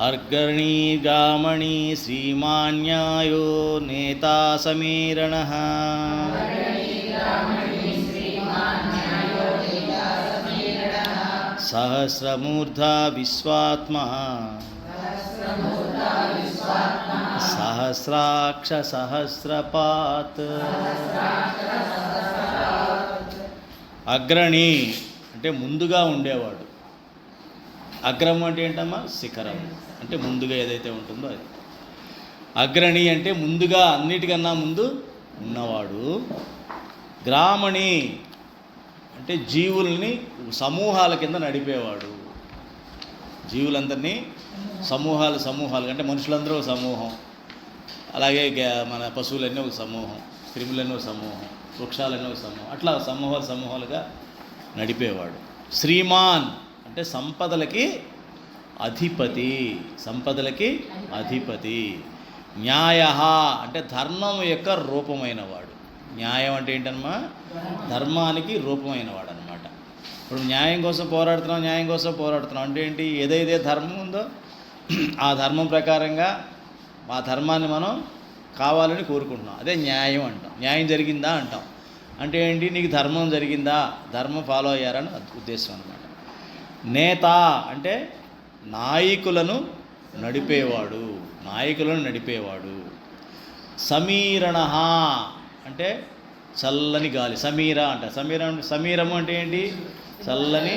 अर्गणी गामणी श्रीमान्यायो नेता समीरणः सहस्रमूर्धा विश्वात्मा सहस्राक्ष सहस्रपात् అగ్రణి అంటే ముందుగా ఉండేవాడు. అగ్రం అంటే ఏంటమ్మా? శిఖరం అంటే ముందుగా ఏదైతే ఉంటుందో అది. అగ్రణి అంటే ముందుగా, అన్నిటికన్నా ముందు ఉన్నవాడు. గ్రామణి అంటే జీవుల్ని సమూహాల కింద నడిపేవాడు. జీవులందరినీ సమూహాలు అంటే మనుషులందరూ ఒక సమూహం, అలాగే మన పశువులన్నీ ఒక సమూహం, క్రిములన్నీ ఒక సమూహం, వృక్షాలన్నీ ఒక సమూహం, అట్లా సమూహాలుగా నడిపేవాడు. శ్రీమాన్ అంటే సంపదలకి అధిపతి. న్యాయ అంటే ధర్మం యొక్క రూపమైన వాడు. న్యాయం అంటే ఏంటమ్మా? ధర్మానికి రూపమైన వాడు అనమాట. ఇప్పుడు న్యాయం కోసం పోరాడుతున్నాం అంటే ఏంటి? ఏదైతే ధర్మం ఉందో ఆ ధర్మం ప్రకారంగా ఆ ధర్మాన్ని మనం కావాలని కోరుకుంటున్నాం. అదే న్యాయం అంటాం. న్యాయం జరిగిందా అంటాం. అంటే ఏంటి? నీకు ధర్మం జరిగిందా, ధర్మం ఫాలో అయ్యారని ఉద్దేశం అనమాట. నేత అంటే నాయకులను నడిపేవాడు. సమీరణ అంటే చల్లని గాలి. సమీరము అంటే ఏంటి? చల్లని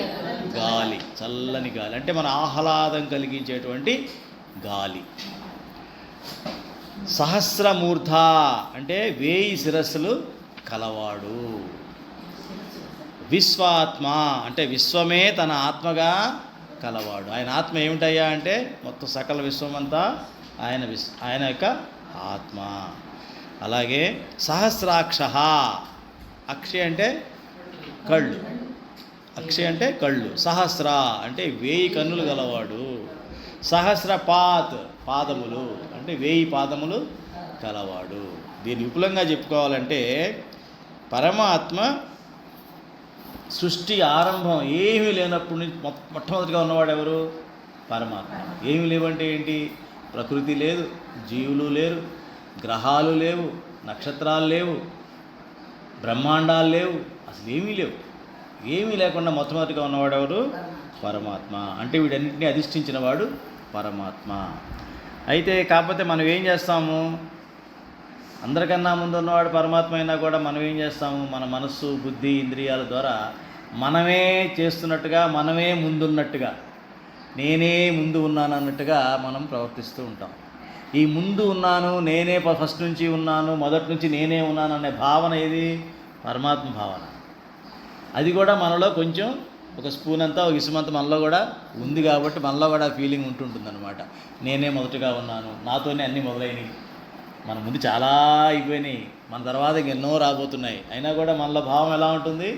గాలి అంటే మన ఆహ్లాదం కలిగించేటువంటి గాలి. సహస్రమూర్ధ అంటే 1000 శిరస్సులు కలవాడు. విశ్వాత్మ అంటే విశ్వమే తన ఆత్మగా కలవాడు. ఆయన ఆత్మ ఏమిటయ్యా అంటే మొత్తం సకల విశ్వమంతా ఆయన యొక్క ఆత్మ. అలాగే సహస్రాక్ష, అక్షయ అంటే కళ్ళు, సహస్ర అంటే 1000 కన్నులు గలవాడు. సహస్రపాత్ పాదములు అంటే 1000 పాదములు కలవాడు. దీన్ని విపులంగా చెప్పుకోవాలంటే పరమాత్మ సృష్టి ఆరంభం ఏమీ లేనప్పుడు మొట్టమొదటిగా ఉన్నవాడు ఎవరు? పరమాత్మ. ఏమీ లేవంటే ఏంటి? ప్రకృతి లేదు, జీవులు లేరు, గ్రహాలు లేవు, నక్షత్రాలు లేవు, బ్రహ్మాండాలు లేవు, అసలు ఏమీ లేకుండా మొట్టమొదటిగా ఉన్నవాడు ఎవరు? పరమాత్మ. అంటే వీటన్నింటినీ అధిష్ఠించిన వాడు పరమాత్మ. అయితే కాకపోతే మనం ఏం చేస్తాము? అందరికన్నా ముందు ఉన్నవాడు పరమాత్మ అయినా కూడా మనం ఏం చేస్తాము? మన మనస్సు, బుద్ధి, ఇంద్రియాల ద్వారా మనమే చేస్తున్నట్టుగా, మనమే ముందున్నట్టుగా, నేనే ముందు ఉన్నాను అన్నట్టుగా మనం ప్రవర్తిస్తూ ఉంటాం. ఈ ముందు ఉన్నాను, నేనే ఫస్ట్ నుంచి ఉన్నాను, మొదటి నుంచి నేనే ఉన్నాను అనే భావన ఏది? పరమాత్మ భావన. అది కూడా మనలో కొంచెం ఒక స్పూన్ అంతా, ఒక ఇసుమంతా మనలో కూడా ఉంది కాబట్టి మనలో కూడా ఫీలింగ్ ఉంటుందన్నమాట. నేనే మొదటగా ఉన్నాను, నాతోనే అన్నీ మొదలైనవి, మన ముందు చాలా అయిపోయినాయి, మన తర్వాత ఎన్నో రాబోతున్నాయి, అయినా కూడా మనలో భావం ఎలా ఉంటుంది?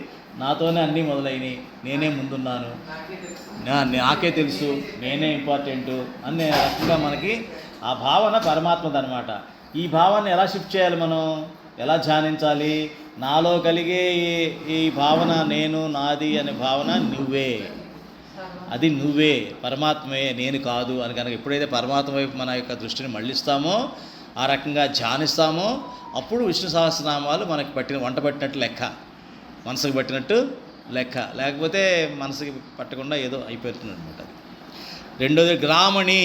నాతోనే అన్నీ మొదలైనవి, నేనే ముందున్నాను, నాకే తెలుసు, నేనే ఇంపార్టెంటు అనే రకంగా మనకి ఆ భావన పరమాత్మదనమాట. ఈ భావాన్ని ఎలా షిఫ్ట్ చేయాలి? మనం ఎలా ధ్యానించాలి? నాలో కలిగే ఈ భావన, నేను, నాది అనే భావన నువ్వే, పరమాత్మే, నేను కాదు అని కనుక ఎప్పుడైతే పరమాత్మ వైపు మన యొక్క దృష్టిని మళ్ళిస్తామో, ఆ రకంగా ధ్యానిస్తామో, అప్పుడు విష్ణు సహస్రనామాలు మనకి వంట పట్టినట్టు లెక్క, మనసుకు పట్టినట్టు లెక్క. లేకపోతే మనసుకి పట్టకుండా ఏదో అయిపోతుంది అనమాట. అది రెండోది గ్రామణి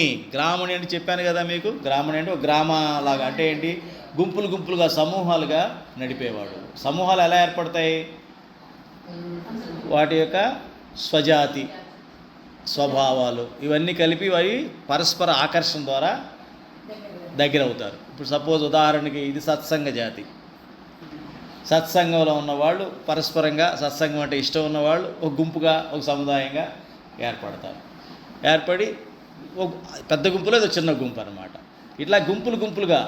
అంటే చెప్పాను కదా మీకు. గ్రామణి అంటే ఒక గ్రామలాగా, అంటే ఏంటి? గుంపులుగా, సమూహాలుగా నడిపేవాడు. సమూహాలు ఎలా ఏర్పడతాయి? వాటి యొక్క స్వజాతి, స్వభావాలు ఇవన్నీ కలిపి అవి పరస్పర ఆకర్షణ ద్వారా దగ్గర అవుతారు. ఇప్పుడు సపోజ్ ఉదాహరణకి ఇది సత్సంగ జాతి. సత్సంగంలో ఉన్నవాళ్ళు పరస్పరంగా, సత్సంగం అంటే ఇష్టం ఉన్నవాళ్ళు ఒక గుంపుగా, ఒక సముదాయంగా ఏర్పడి ఒక పెద్ద గుంపులో ఏదో చిన్న గుంపు అనమాట. ఇట్లా గుంపులుగా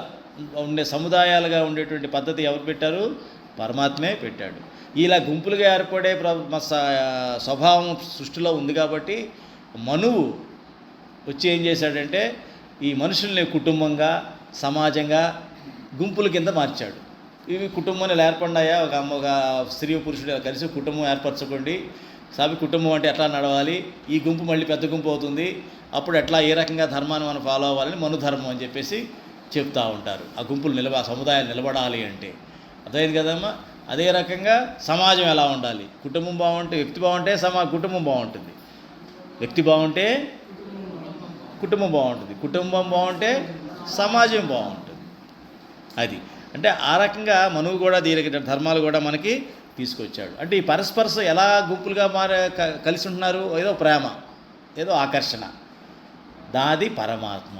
ఉండే సముదాయాలుగా ఉండేటువంటి పద్ధతి ఎవరు పెట్టారు? పరమాత్మే పెట్టాడు. ఇలా గుంపులుగా ఏర్పడే స్వభావం సృష్టిలో ఉంది కాబట్టి మనువు వచ్చి ఏం చేశాడంటే ఈ మనుషుల్ని కుటుంబంగా, సమాజంగా, గుంపుల కింద మార్చాడు. ఇవి కుటుంబాన్ని ఏర్పడినాయా, ఒక అమ్మ ఒక స్త్రీ పురుషుడు కలిసి కుటుంబం ఏర్పరచుకోండి, కుటుంబం అంటే ఎట్లా నడవాలి, ఈ గుంపు మళ్ళీ పెద్ద గుంపు అవుతుంది, అప్పుడు ఎట్లా ఏ రకంగా ధర్మాన్ని మనం ఫాలో అవ్వాలని మనుధర్మం అని చెప్పేసి చెప్తూ ఉంటారు. ఆ గుంపులు సముదాయాలు నిలబడాలి అంటే. అర్థమైంది కదమ్మా. అదే రకంగా సమాజం ఎలా ఉండాలి, కుటుంబం బాగుంటే వ్యక్తి బాగుంటే కుటుంబం బాగుంటుంది, వ్యక్తి బాగుంటే కుటుంబం బాగుంటుంది, కుటుంబం బాగుంటే సమాజం బాగుంటుంది. అది అంటే ఆ రకంగా మనువు కూడా దీనికి ధర్మాలు కూడా మనకి తీసుకొచ్చాడు. అంటే ఈ పరస్పరస ఎలా గుంపులుగా కలిసి ఉంటున్నారు, ఏదో ప్రేమ, ఏదో ఆకర్షణ, దాది పరమాత్మ.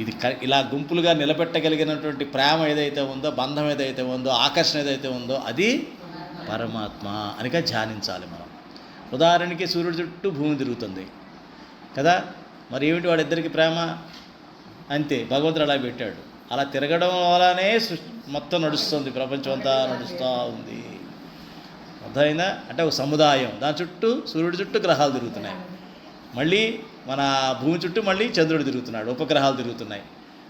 ఇది ఇలా గుంపులుగా నిలబెట్టగలిగినటువంటి ప్రేమ ఏదైతే ఉందో, బంధం ఏదైతే ఉందో, ఆకర్షణ ఏదైతే ఉందో అది పరమాత్మ అనిగా ధ్యానించాలి మనం. ఉదాహరణకి సూర్యుడి చుట్టూ భూమి తిరుగుతుంది కదా, మరి ఏమిటి వాడిద్దరికి ప్రేమ? అంతే, భగవంతుడు అలా పెట్టాడు. అలా తిరగడం వల్లనే మొత్తం నడుస్తుంది, ప్రపంచం అంతా నడుస్తూ ఉంది. అర్థమైందా? అంటే ఒక సముదాయం, దాని చుట్టూ సూర్యుడి చుట్టూ గ్రహాలు తిరుగుతున్నాయి, మళ్ళీ మన భూమి చుట్టూ మళ్ళీ చంద్రుడు తిరుగుతున్నాడు, ఉపగ్రహాలు తిరుగుతున్నాయి.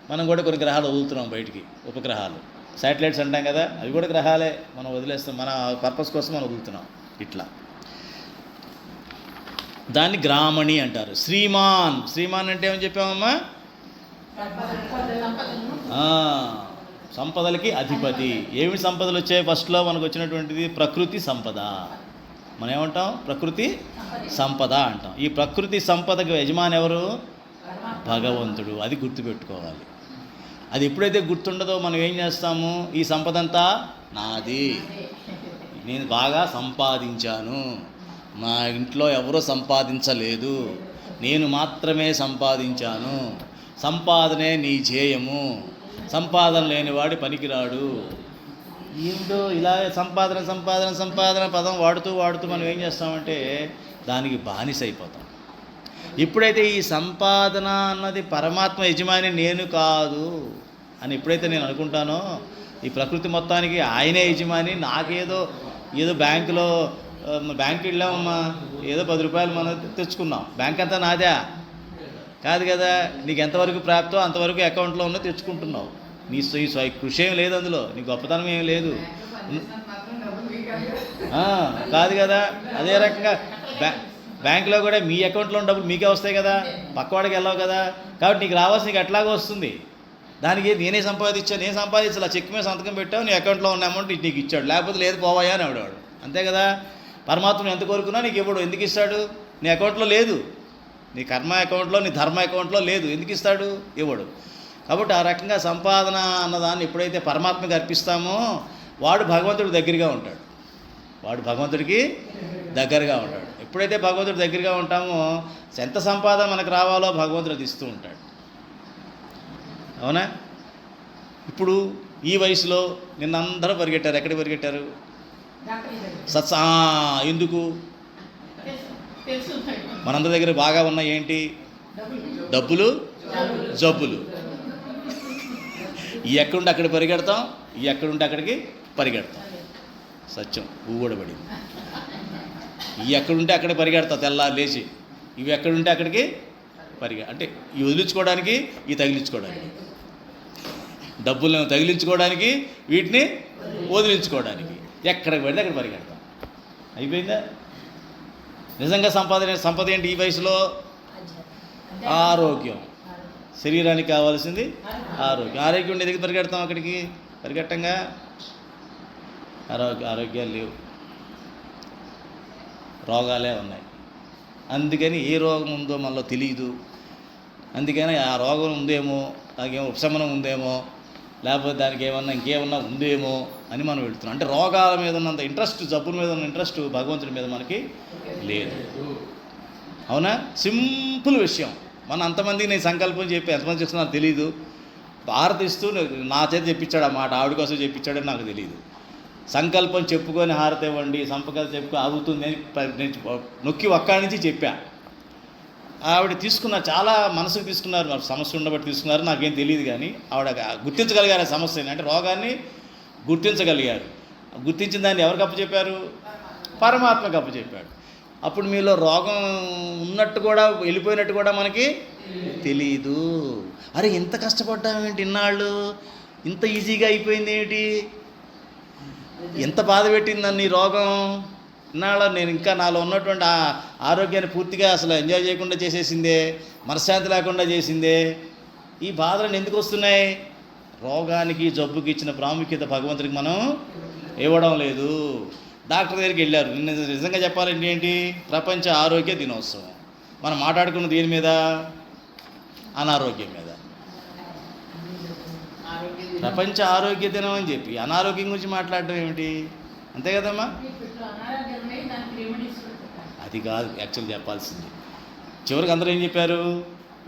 మనం కూడా కొన్ని గ్రహాలు వదులుతున్నాం బయటికి, ఉపగ్రహాలు, శాటిలైట్స్ అంటాం కదా, అవి కూడా గ్రహాలే, మనం వదిలేస్తాం, మన పర్పస్ కోసం మనం వదులుతున్నాం. ఇట్లా దాన్ని గ్రామణి అంటారు. శ్రీమాన్, శ్రీమాన్ అంటే ఏమని చెప్పామమ్మా? సంపదలకి అధిపతి. ఏమి సంపదలు వచ్చాయి? ఫస్ట్లో మనకు వచ్చినటువంటిది ప్రకృతి సంపద. మనం ఏమంటాం? ప్రకృతి సంపద అంటాం. ఈ ప్రకృతి సంపదకు యజమాని ఎవరు? భగవంతుడు. అది గుర్తుపెట్టుకోవాలి. అది ఎప్పుడైతే గుర్తుండదో మనం ఏం చేస్తాము? ఈ సంపద అంతా నాది, నేను బాగా సంపాదించాను, మా ఇంట్లో ఎవరూ సంపాదించలేదు, నేను మాత్రమే సంపాదించాను, సంపాదనే నీ ధ్యేయము, సంపాదన లేనివాడి పనికిరాడు. ఏంటో ఇలా సంపాదన సంపాదన సంపాదన పదం వాడుతూ మనం ఏం చేస్తామంటే దానికి బానిస అయిపోతాం. ఎప్పుడైతే ఈ సంపాదన అన్నది పరమాత్మ యజమాని నేను కాదు అని ఎప్పుడైతే నేను అనుకుంటానో, ఈ ప్రకృతి మొత్తానికి ఆయనే యజమాని, నాకేదో బ్యాంకులో వెళ్ళామమ్మా, ఏదో 10 రూపాయలు మనం తెచ్చుకున్నాం, బ్యాంక్ అంతా నాదే కాదు కదా, నీకు ఎంతవరకు ప్రాప్తో అంతవరకు అకౌంట్లో ఉన్న తెచ్చుకుంటున్నావు, నీ కృషి ఏం లేదు అందులో, నీ గొప్పతనం ఏం లేదు కాదు కదా. అదే రకంగా బ్యాంకులో కూడా మీ అకౌంట్లో ఉన్న డబ్బులు మీకే వస్తాయి కదా, పక్కవాడికి వెళ్ళావు కదా, కాబట్టి నీకు రావాల్సి నీకు ఎట్లాగో వస్తుంది. దానికి నేను సంపాదించాలి, ఆ చెక్ మీద సంతకం పెట్టావు, నీ అకౌంట్లో ఉన్న అమౌంట్ నీకు ఇచ్చాడు, లేకపోతే లేదు పోవాయా అని ఆవిడవాడు. అంతే కదా. పరమాత్మను ఎంత కోరుకున్నా నీకు ఇవ్వడు. ఎందుకు ఇస్తాడు? నీ అకౌంట్లో లేదు, నీ కర్మ అకౌంట్లో, నీ ధర్మ అకౌంట్లో లేదు, ఎందుకు ఇస్తాడు? ఇవ్వడు. కాబట్టి ఆ రకంగా సంపాదన అన్నదాన్ని ఎప్పుడైతే పరమాత్మకి అర్పిస్తామో వాడు భగవంతుడికి దగ్గరగా ఉంటాడు, ఎప్పుడైతే భగవంతుడి దగ్గరగా ఉంటామో ఎంత సంపాదన మనకు రావాలో భగవంతుడు అది ఇస్తూ ఉంటాడు. అవునా? ఇప్పుడు ఈ వయసులో నిన్నందరూ పరిగెట్టారు. ఎక్కడికి పరిగెట్టారు? ఎందుకు? మనందరి దగ్గర బాగా ఉన్నాయి ఏంటి? డబ్బులు, జబ్బులు. ఈ ఎక్కడుంటే అక్కడ పరిగెడతాం, ఈ ఎక్కడుంటే అక్కడికి పరిగెడతాం. సత్యం ఊగడబడింది. ఈ ఎక్కడుంటే అక్కడ పరిగెడతాం తెల్లారు లేచి, ఇవి ఎక్కడుంటే అక్కడికి అంటే ఇవి వదిలించుకోవడానికి, ఇవి తగిలించుకోవడానికి, డబ్బులను తగిలించుకోవడానికి, వీటిని వదిలించుకోవడానికి, ఎక్కడికి పడితే అక్కడ పరిగెడతాం. అయిపోయిందా? నిజంగా సంపద ఏంటి ఈ వయసులో? ఆరోగ్యం. శరీరానికి కావాల్సింది ఆరోగ్యం ఉండే దగ్గర పరిగెడతాం, అక్కడికి పరిగెట్టంగా ఆరోగ్యాలు లేవు, రోగాలే ఉన్నాయి. అందుకని ఏ రోగం ఉందో మనలో తెలియదు. అందుకని ఆ రోగం ఉందేమో, దానికేమో ఉపశమనం ఉందేమో, లేకపోతే దానికి ఇంకేమన్నా ఉందేమో అని మనం వెళుతున్నాం. అంటే రోగాల మీద ఉన్నంత ఇంట్రెస్ట్, జబ్బుల మీద ఉన్న ఇంట్రెస్ట్ భగవంతుడి మీద మనకి లేదు. అవునా? సింపుల్ విషయం. మన అంతమందికి నేను సంకల్పం చెప్పి ఎంతమంది చేస్తున్నారు తెలియదు. హారతిస్తూ నా చేతి చెప్పించాడు ఆ మాట, ఆవిడ కోసం చెప్పించాడని నాకు తెలియదు. సంకల్పం చెప్పుకొని హారతి ఇవ్వండి, సంపద చెప్పుకొని అవుతుంది నేను నొక్కి ఒక్కడి నుంచి చెప్పా. ఆవిడ తీసుకున్నారు, చాలా మనసుకు తీసుకున్నారు, సమస్య ఉండబట్టి తీసుకున్నారు, నాకేం తెలియదు. కానీ ఆవిడ గుర్తించగలిగారు ఆ సమస్యని, అంటే రోగాన్ని గుర్తించగలిగారు. గుర్తించిన దాన్ని ఎవరికి అప్పచెప్పారు? పరమాత్మకి అప్పచెప్పాడు. అప్పుడు మీలో రోగం ఉన్నట్టు కూడా, వెళ్ళిపోయినట్టు కూడా మనకి తెలియదు. అరే ఎంత కష్టపడ్డామేంటి ఇన్నాళ్ళు, ఇంత ఈజీగా అయిపోయింది ఏమిటి? ఎంత బాధ పెట్టింది నన్ను ఈ రోగం? ఇన్నాళ్ళ నేను ఇంకా నాలో ఉన్నటువంటి ఆ ఆరోగ్యాన్ని పూర్తిగా అసలు ఎంజాయ్ చేయకుండా చేసేసిందే, మనశ్శాంతి లేకుండా చేసిందే. ఈ బాధలను ఎందుకు వస్తున్నాయి? రోగానికి జబ్బుకి ఇచ్చిన ప్రాముఖ్యత భగవంతుడికి మనం ఇవ్వడం లేదు. డాక్టర్ దగ్గరికి వెళ్ళారు. నిజంగా చెప్పాలంటే ఏంటి? ప్రపంచ ఆరోగ్య దినోత్సవం. మనం మాట్లాడుకున్న దేని మీద? అనారోగ్యం మీద. ప్రపంచ ఆరోగ్య దినం అని చెప్పి అనారోగ్యం గురించి మాట్లాడడం ఏమిటి? అంతే కదమ్మా? అది కాదు యాక్చువల్ చెప్పాల్సింది. చివరికి అందరూ ఏం చెప్పారు?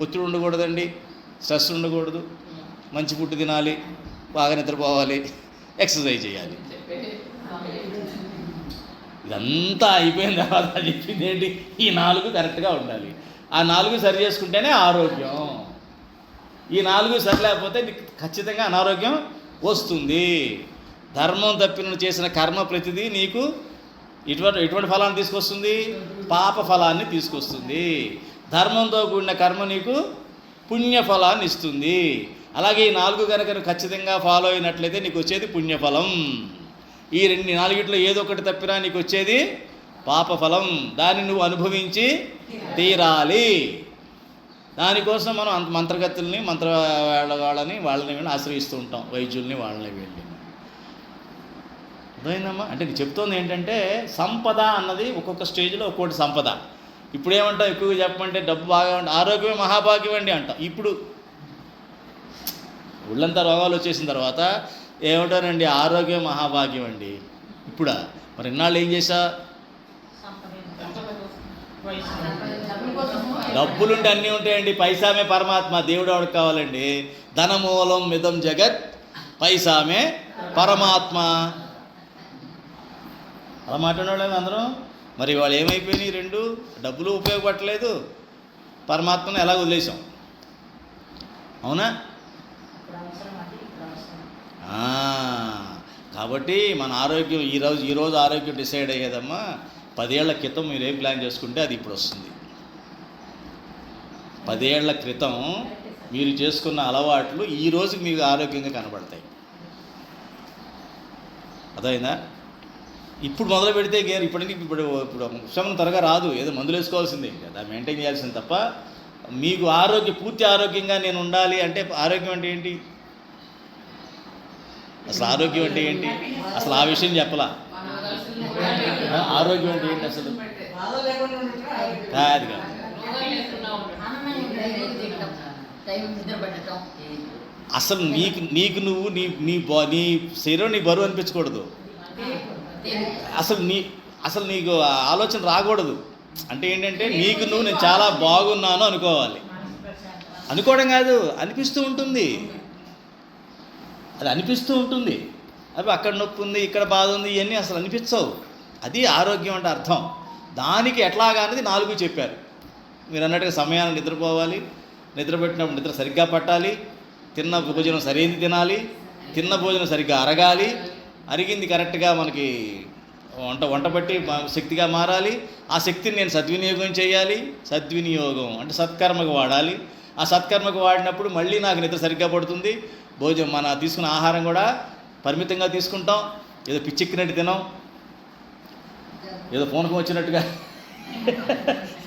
ఒత్తిడి ఉండకూడదండి, స్ట్రెస్ ఉండకూడదు, మంచి ఫుడ్ తినాలి, బాగా నిద్రపోవాలి, ఎక్సర్సైజ్ చేయాలి. ఇదంతా అయిపోయిన తర్వాత చెప్పింది ఏంటి? ఈ 4 కరెక్ట్గా ఉండాలి. ఆ 4 సరి చేసుకుంటేనే ఆరోగ్యం. ఈ 4 సరిలేకపోతే ఖచ్చితంగా అనారోగ్యం వస్తుంది. ధర్మం తప్పిన చేసిన కర్మ ప్రతిదీ నీకు ఎటువంటి ఫలాన్ని తీసుకొస్తుంది? పాప ఫలాన్ని తీసుకొస్తుంది. ధర్మంతో కూడిన కర్మ నీకు పుణ్యఫలాన్ని ఇస్తుంది. అలాగే ఈ 4 కనుక ఖచ్చితంగా ఫాలో అయినట్లయితే నీకు వచ్చేది పుణ్యఫలం. ఈ 4 ఏదో ఒకటి తప్పినా నీకు వచ్చేది పాపఫలం. దాన్ని నువ్వు అనుభవించి తీరాలి. దానికోసం మనం మంత్రగతుల్ని, వాళ్ళని ఆశ్రయిస్తూ ఉంటాం, వైద్యుల్ని, వాళ్ళని వెళ్ళి. అర్థమైందమ్మా? అంటే నేను చెప్తోంది ఏంటంటే, సంపద అన్నది ఒక్కొక్క స్టేజ్లో ఒక్కొక్కటి సంపద. ఇప్పుడు ఏమంటావు? ఎక్కువగా చెప్పమంటే డబ్బు బాగా ఉంటే ఆరోగ్యమే మహాభాగ్యం అండి అంటాం. ఇప్పుడు ఒళ్ళంతా రోగాలు వచ్చేసిన తర్వాత ఏమంటారండి? ఆరోగ్యం మహాభాగ్యం అండి. ఇప్పుడా? మరి ఇన్నాళ్ళు ఏం చేశా? డబ్బులుంటే అన్నీ ఉంటాయండి. పైసామే పరమాత్మ. దేవుడు ఎవరికి కావాలండి? ధనమూలం మిదం జగత్, పైసామే పరమాత్మ. అలా మాట్లాడలేదు అందరం. మరి వాళ్ళు ఏమైపోయినాయి? 2 డబ్బులు ఉపయోగపడలేదు, పరమాత్మను ఎలా వదిలేసాం? అవునా? కాబట్టి మన ఆరోగ్యం ఈరోజు ఆరోగ్యం డిసైడ్ అయ్యేదమ్మా. 10 ఏళ్ల క్రితం మీరు ఏం ప్లాన్ చేసుకుంటే అది ఇప్పుడు వస్తుంది. 10 ఏళ్ల క్రితం మీరు చేసుకున్న అలవాట్లు ఈ రోజుకి మీకు ఆరోగ్యంగా కనబడతాయి. అదైందా? ఇప్పుడు మొదలు పెడితే ఇప్పుడు ఉపశమనం త్వరగా రాదు. ఏదో మందులు వేసుకోవాల్సిందే, కదా మెయింటైన్ చేయాల్సింది తప్ప. మీకు పూర్తి ఆరోగ్యంగా నేను ఉండాలి అంటే ఆరోగ్యం అంటే ఏంటి? అసలు ఆరోగ్యం అంటే ఏంటి? అసలు ఆ విషయం చెప్పలా. ఆరోగ్యం అంటే ఏంటి అసలు? కాదు కాదు. అసలు నీకు నువ్వు నీ శరీరం నీ బరువు అనిపించకూడదు. అసలు నీకు ఆలోచన రాకూడదు. అంటే ఏంటంటే నీకు నువ్వు నేను చాలా బాగున్నాను అనుకోవాలి. అనుకోవడం కాదు, అనిపిస్తూ ఉంటుంది. అది అనిపిస్తూ ఉంటుంది. అవి అక్కడ నొప్పి ఉంది, ఇక్కడ బాధ ఉంది, ఇవన్నీ అసలు అనిపించవు. అది ఆరోగ్యం అంటే అర్థం. దానికి ఎట్లాగా అనేది 4 చెప్పారు. మీరు అన్నట్టుగా సమయాన్ని నిద్రపోవాలి, నిద్రపెట్టినప్పుడు నిద్ర సరిగ్గా పట్టాలి, తిన్న భోజనం సరైనది తినాలి, తిన్న భోజనం సరిగ్గా అరగాలి, అరిగింది కరెక్ట్గా మనకి వంట పట్టి శక్తిగా మారాలి. ఆ శక్తిని నేను సద్వినియోగం చేయాలి. సద్వినియోగం అంటే సత్కర్మకు వాడాలి. ఆ సత్కర్మకు వాడినప్పుడు మళ్ళీ నాకు నిద్ర సరిగ్గా పడుతుంది. భోజనం మన తీసుకున్న ఆహారం కూడా పరిమితంగా తీసుకుంటాం. ఏదో పిచ్చెక్కినట్టు తినాం, ఏదో ఫోన్కి వచ్చినట్టుగా,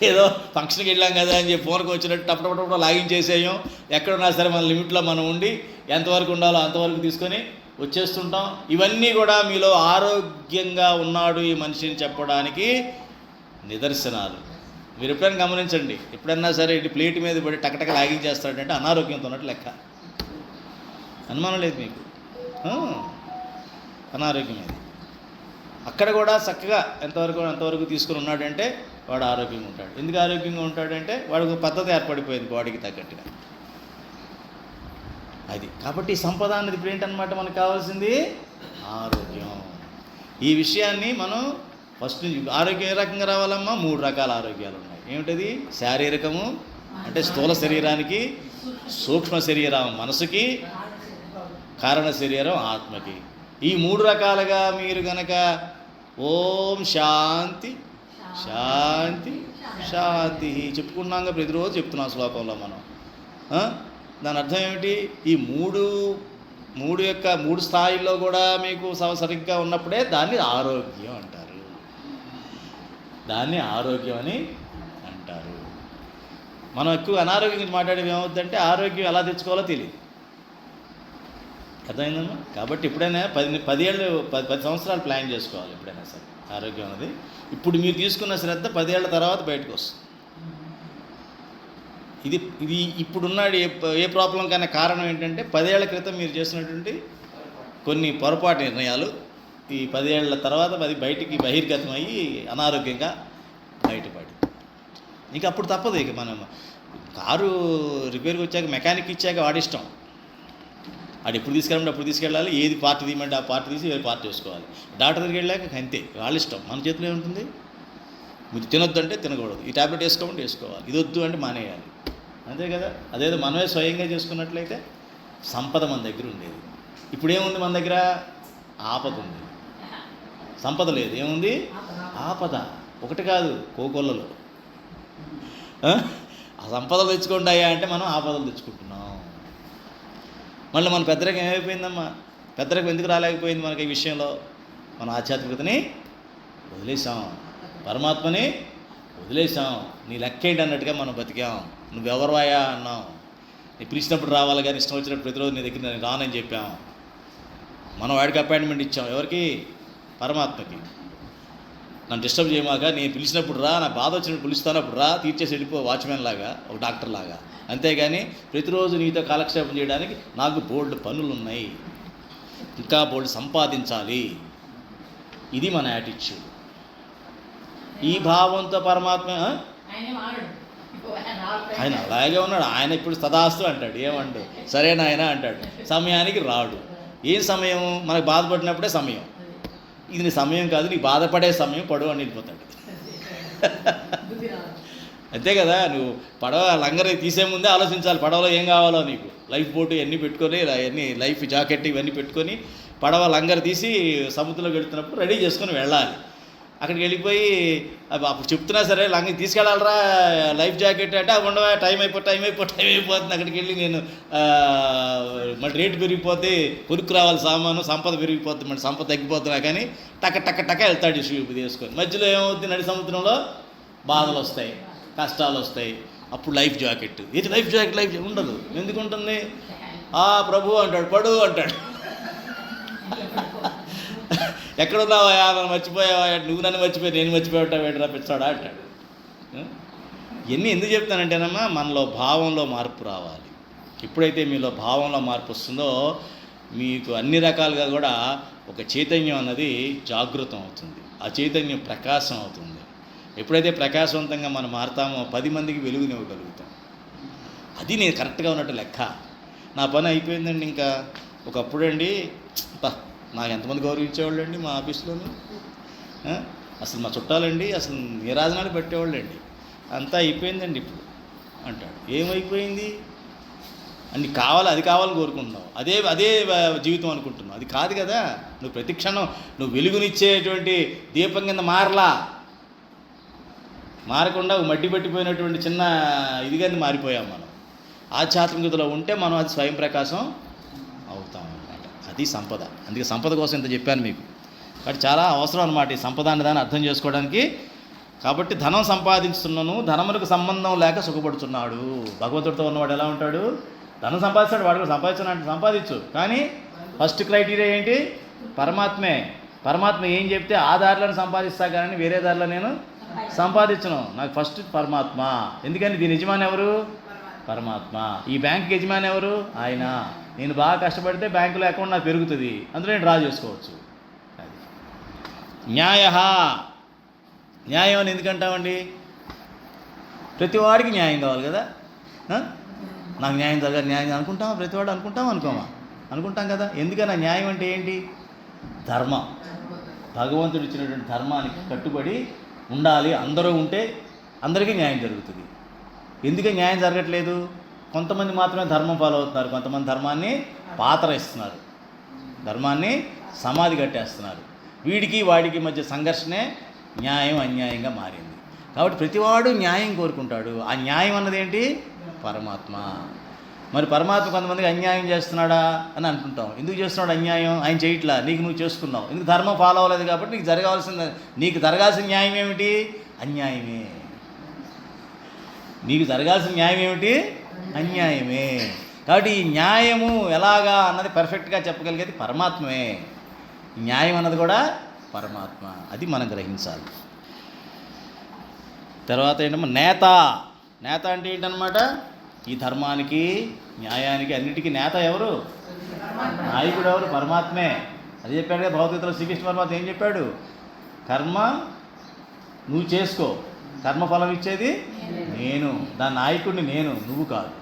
ఏదో ఫంక్షన్కి వెళ్ళాం కదా అని చెప్పి ఫోన్కి వచ్చినట్టు టపటపట లాగించేసేయం. ఎక్కడున్నా సరే మన లిమిట్లో మనం ఉండి ఎంతవరకు ఉండాలో అంతవరకు తీసుకొని వచ్చేస్తుంటాం. ఇవన్నీ కూడా మీలో ఆరోగ్యంగా ఉన్నాడు ఈ మనిషిని చెప్పడానికి నిదర్శనాలు. మీరు ఎప్పుడైనా గమనించండి. ఎప్పుడన్నా సరే ఇటు ప్లేట్ మీద పడి టకటక లాగించేస్తాడంటే అనారోగ్యంతో ఉన్నట్టు లెక్క. అనుమానం లేదు మీకు? అనారోగ్యం అది. అక్కడ కూడా చక్కగా ఎంతవరకు తీసుకుని ఉన్నాడంటే వాడు ఆరోగ్యంగా ఉంటాడు. ఎందుకు ఆరోగ్యంగా ఉంటాడంటే వాడికి పద్ధతి ఏర్పడిపోయింది బాడీకి తగ్గట్టుగా. అది కాబట్టి సంపద అనేది ఇప్పుడు ఏంటన్నమాట మనకు కావాల్సింది ఆరోగ్యం. ఈ విషయాన్ని మనం ఫస్ట్ నుంచి ఆరోగ్యం ఏ రకంగా రావాలమ్మా? 3 రకాల ఆరోగ్యాలు ఉన్నాయి. ఏమిటది? శారీరకము అంటే స్థూల శరీరానికి, సూక్ష్మ శరీరం మనసుకి, కారణ శరీరం ఆత్మకి. ఈ 3 రకాలుగా మీరు గనక ఓం శాంతి శాంతి శాంతి చెప్పుకున్నాక ప్రతిరోజు చెప్తున్నాం శ్లోకంలో మనం. దాని అర్థం ఏమిటి? ఈ 3 మూడు స్థాయిల్లో కూడా మీకు సరిగ్గా ఉన్నప్పుడే దాన్ని ఆరోగ్యం అంటారు. దాన్ని ఆరోగ్యం అని అంటారు. మనం ఎక్కువ అనారోగ్యం గురించి మాట్లాడేది ఏమవుతుందంటే ఆరోగ్యం ఎలా తెచ్చుకోవాలో తెలియదు. అర్థమైందమ్మా? కాబట్టి ఎప్పుడైనా 10 సంవత్సరాలు ప్లాన్ చేసుకోవాలి. ఎప్పుడైనా సరే ఆరోగ్యం అనేది ఇప్పుడు మీరు తీసుకున్న శ్రద్ధ 10 ఏళ్ల తర్వాత బయటకు వస్తుంది. ఇది ఇప్పుడున్న ఏ ప్రాబ్లం కన్నా కారణం ఏంటంటే 10 ఏళ్ల క్రితం మీరు చేసినటువంటి కొన్ని పొరపాటు నిర్ణయాలు ఈ 10 ఏళ్ల తర్వాత అది బయటికి బహిర్గతం అయ్యి అనారోగ్యంగా బయటపడి ఇంకా అప్పుడు తప్పదు. ఇక మనం కారు రిపేర్కి వచ్చాక మెకానిక్ ఇచ్చాక వాడిష్టం, వాడు ఎప్పుడు తీసుకెళ్ళమంటే అప్పుడు తీసుకెళ్ళాలి, ఏది పార్ట్ తీయమంటే ఆ పార్ట్ తీసి వేరే పార్ట్ చేసుకోవాలి. డాక్టర్ దగ్గరికి వెళ్ళాక అంతే, వాళ్ళ ఇష్టం. మన చేతిలో ఉంటుంది. మీరు తినొద్దు అంటే తినకూడదు, ఈ ట్యాబ్లెట్ వేసుకోమంటే వేసుకోవాలి, ఇది వద్దు అంటే మానేయాలి, అంతే కదా. అదేదో మనమే స్వయంగా చేసుకున్నట్లయితే సంపద మన దగ్గర ఉండేది. ఇప్పుడు ఏముంది మన దగ్గర? ఆపద ఉంది, సంపద లేదు. ఏముంది? ఆపద. ఒకటి కాదు, కోకొల్లలో ఆ సంపదలు తెచ్చుకుంటాయా అంటే మనం ఆపదలు తెచ్చుకుంటున్నాం. మళ్ళీ మన పెద్దరికం ఏమైపోయిందమ్మా? పెద్దరికం ఎందుకు రాలేకపోయింది మనకి ఈ విషయంలో? మన ఆధ్యాత్మికతని వదిలేసాం, పరమాత్మని వదిలేసాం. నీ లెక్కేంటి అన్నట్టుగా మనం బతికాం. నువ్వెవరువాయా అన్నాం. నీ పిలిచినప్పుడు రావాలి కానీ ఇష్టం వచ్చినప్పుడు ప్రతిరోజు నీ దగ్గర నేను రానని చెప్పాం. మనం వాడికి అపాయింట్మెంట్ ఇచ్చాం. ఎవరికి? పరమాత్మకి. నన్ను డిస్టర్బ్ చేయమాక, నేను పిలిచినప్పుడు రా, నా బాధ వచ్చినప్పుడు పిలుస్తానప్పుడు రా, తీర్చేసి వెళ్ళిపో, వాచ్మెన్ లాగా, ఒక డాక్టర్ లాగా. అంతేగాని ప్రతిరోజు నీతో కాలక్షేపం చేయడానికి నాకు బోల్డ్ పనులు ఉన్నాయి, ఇంకా బోల్డ్ సంపాదించాలి. ఇది మన యాటిట్యూడ్. ఈ భావంతో పరమాత్మ ఆయన అలాగే ఉన్నాడు. ఆయన ఇప్పుడు తదాస్తు అంటాడు, ఏమండు సరేనా ఆయన అంటాడు. సమయానికి రాడు. ఏం సమయం? మనకు బాధపడినప్పుడే సమయం. ఇది నీ సమయం కాదు, నీకు బాధపడే సమయం, పడవ అని వెళ్ళిపోతాడు. అంతే కదా. నువ్వు పడవ లంగర్ తీసే ముందే ఆలోచించాలి పడవలో ఏం కావాలో నీకు. లైఫ్ బోటు ఇవన్నీ పెట్టుకొని, అవన్నీ లైఫ్ జాకెట్ ఇవన్నీ పెట్టుకొని పడవ లంగర్ తీసి సముద్రంలోకి వెళుతున్నప్పుడు రెడీ చేసుకొని వెళ్ళాలి. అక్కడికి వెళ్ళిపోయి అప్పుడు చెప్తున్నా సరే లంగర్ తీసుకెళ్ళాలరా లైఫ్ జాకెట్ అంటే ఉండవా, టైం అయిపోతుంది. అక్కడికి వెళ్ళి నేను మళ్ళీ రేటు పెరిగిపోతే కొనుక్కు రావాలి సామాను, సంపద పెరిగిపోతుంది, మళ్ళీ సంపద తగ్గిపోతున్నా కానీ టక్క వెళ్తాడు షూ తీసుకొని. మధ్యలో ఏమవుతుంది? నడి సముద్రంలో బాధలు వస్తాయి, కష్టాలు వస్తాయి. అప్పుడు లైఫ్ జాకెట్. ఇది లైఫ్ జాకెట్ ఉండదు. ఎందుకు ఉంటుంది? ప్రభు అంటాడు, పడు అంటాడు. ఎక్కడున్నావా, నన్ను మర్చిపోయావా, నువ్వు నన్ను మర్చిపోయి నేను మర్చిపోయావు ఏంటరా పిచ్చాడా అంటాడు. ఇవన్నీ ఎందుకు చెప్తానంటేనమ్మా, మనలో భావంలో మార్పు రావాలి. ఎప్పుడైతే మీలో భావంలో మార్పు వస్తుందో మీకు అన్ని రకాలుగా కూడా ఒక చైతన్యం అన్నది జాగృతం అవుతుంది. ఆ చైతన్యం ప్రకాశం అవుతుంది. ఎప్పుడైతే ప్రకాశవంతంగా మనం మారుతామో 10 మందికి వెలుగునివ్వగలుగుతాం. అది నేను కరెక్ట్గా ఉన్నట్టు లెక్క. నా పని అయిపోయిందండి. ఇంకా ఒకప్పుడండి నాకు ఎంతమంది గౌరవించేవాళ్ళు అండి మా ఆఫీస్లోని. అసలు మా చుట్టాలండి అసలు నీరాజనాలు పెట్టేవాళ్ళు అండి. అంతా అయిపోయిందండి ఇప్పుడు అంటాడు. ఏమైపోయింది? అన్ని కావాలి, అది కావాలని కోరుకుంటున్నావు, అదే జీవితం అనుకుంటున్నావు. అది కాదు కదా. నువ్వు ప్రతి క్షణం నువ్వు వెలుగునిచ్చేటువంటి దీపం కింద మారకుండా మట్టి పట్టిపోయినటువంటి చిన్న ఇదిగాని మారిపోయాం మనం. ఆధ్యాత్మికతలో ఉంటే మనం అది స్వయం ప్రకాశం అవుతాం అన్నమాట. అది సంపద. అందుకే సంపద కోసం ఇంత చెప్పాను మీకు. కాబట్టి చాలా అవసరం అన్నమాట ఈ సంపద అనే దాన్ని అర్థం చేసుకోవడానికి. కాబట్టి ధనం సంపాదించుతున్నాను, ధనములకు సంబంధం లేక సుఖపడుతున్నాడు. భగవంతుడితో ఉన్నవాడు ఎలా ఉంటాడు? ధనం సంపాదిస్తాడు, వాడు కూడా సంపాదించు. కానీ ఫస్ట్ క్రైటీరియా ఏంటి? పరమాత్మే. పరమాత్మ ఏం చెప్తే ఆ దారిలో సంపాదిస్తా కానీ వేరే దారిలో నేను సంపాదించను. నాకు ఫస్ట్ పరమాత్మ. ఎందుకని దీని యజమాని ఎవరు? పరమాత్మ. ఈ బ్యాంకుకి యజమాని ఎవరు? ఆయన. నేను బాగా కష్టపడితే బ్యాంకులో అకౌంట్ నాకు పెరుగుతుంది, అందులో నేను డ్రా చేసుకోవచ్చు. అది న్యాయం అని ఎందుకంటామండి? ప్రతివాడికి న్యాయం కావాలి కదా. నాకు న్యాయం జరగాలి, న్యాయం అనుకుంటామా? ప్రతివాడు అనుకుంటాం కదా. ఎందుకని ఆ న్యాయం అంటే ఏంటి? ధర్మం. భగవంతుడు ఇచ్చినటువంటి ధర్మానికి కట్టుబడి ఉండాలి. అందరూ ఉంటే అందరికీ న్యాయం జరుగుతుంది. ఎందుకే న్యాయం జరగట్లేదు? కొంతమంది మాత్రమే ధర్మం ఫాలో అవుతున్నారు, కొంతమంది ధర్మాన్ని పాతరేస్తున్నారు, ధర్మాన్ని సమాధి కట్టేస్తున్నారు. వీడికి వాడికి మధ్య సంఘర్షణే న్యాయం అన్యాయంగా మారింది. కాబట్టి ప్రతివాడు న్యాయం కోరుకుంటాడు. ఆ న్యాయం అన్నది ఏంటి? పరమాత్మ. మరి పరమాత్మ కొంతమందికి అన్యాయం చేస్తున్నాడా అని అంటుంటాం. ఎందుకు చేస్తున్నాడు అన్యాయం? ఆయన చేయట్లా, నీకు నువ్వు చేసుకున్నావు. ఎందుకు ధర్మం ఫాలో అవ్వలేదు కాబట్టి నీకు జరగాల్సిన న్యాయం ఏమిటి? అన్యాయమే. నీకు జరగాల్సిన న్యాయం ఏమిటి? అన్యాయమే. కాబట్టి ఈ న్యాయము ఎలాగా అన్నది పర్ఫెక్ట్గా చెప్పగలిగేది పరమాత్మే. న్యాయం అన్నది కూడా పరమాత్మ. అది మనం గ్రహించాలి. తర్వాత ఏంటమ్మా నేత అంటే ఏంటన్నమాట? ఈ ధర్మానికి, న్యాయానికి, అన్నిటికీ నేత ఎవరు? నాయకుడు ఎవరు? పరమాత్మే. అది చెప్పాడు కదా భగవద్గీతలో శ్రీకృష్ణ పరమాత్మ ఏం చెప్పాడు? కర్మ నువ్వు చేసుకో, కర్మఫలం ఇచ్చేది నేను, దాని నాయకుడిని నేను, నువ్వు కాదు.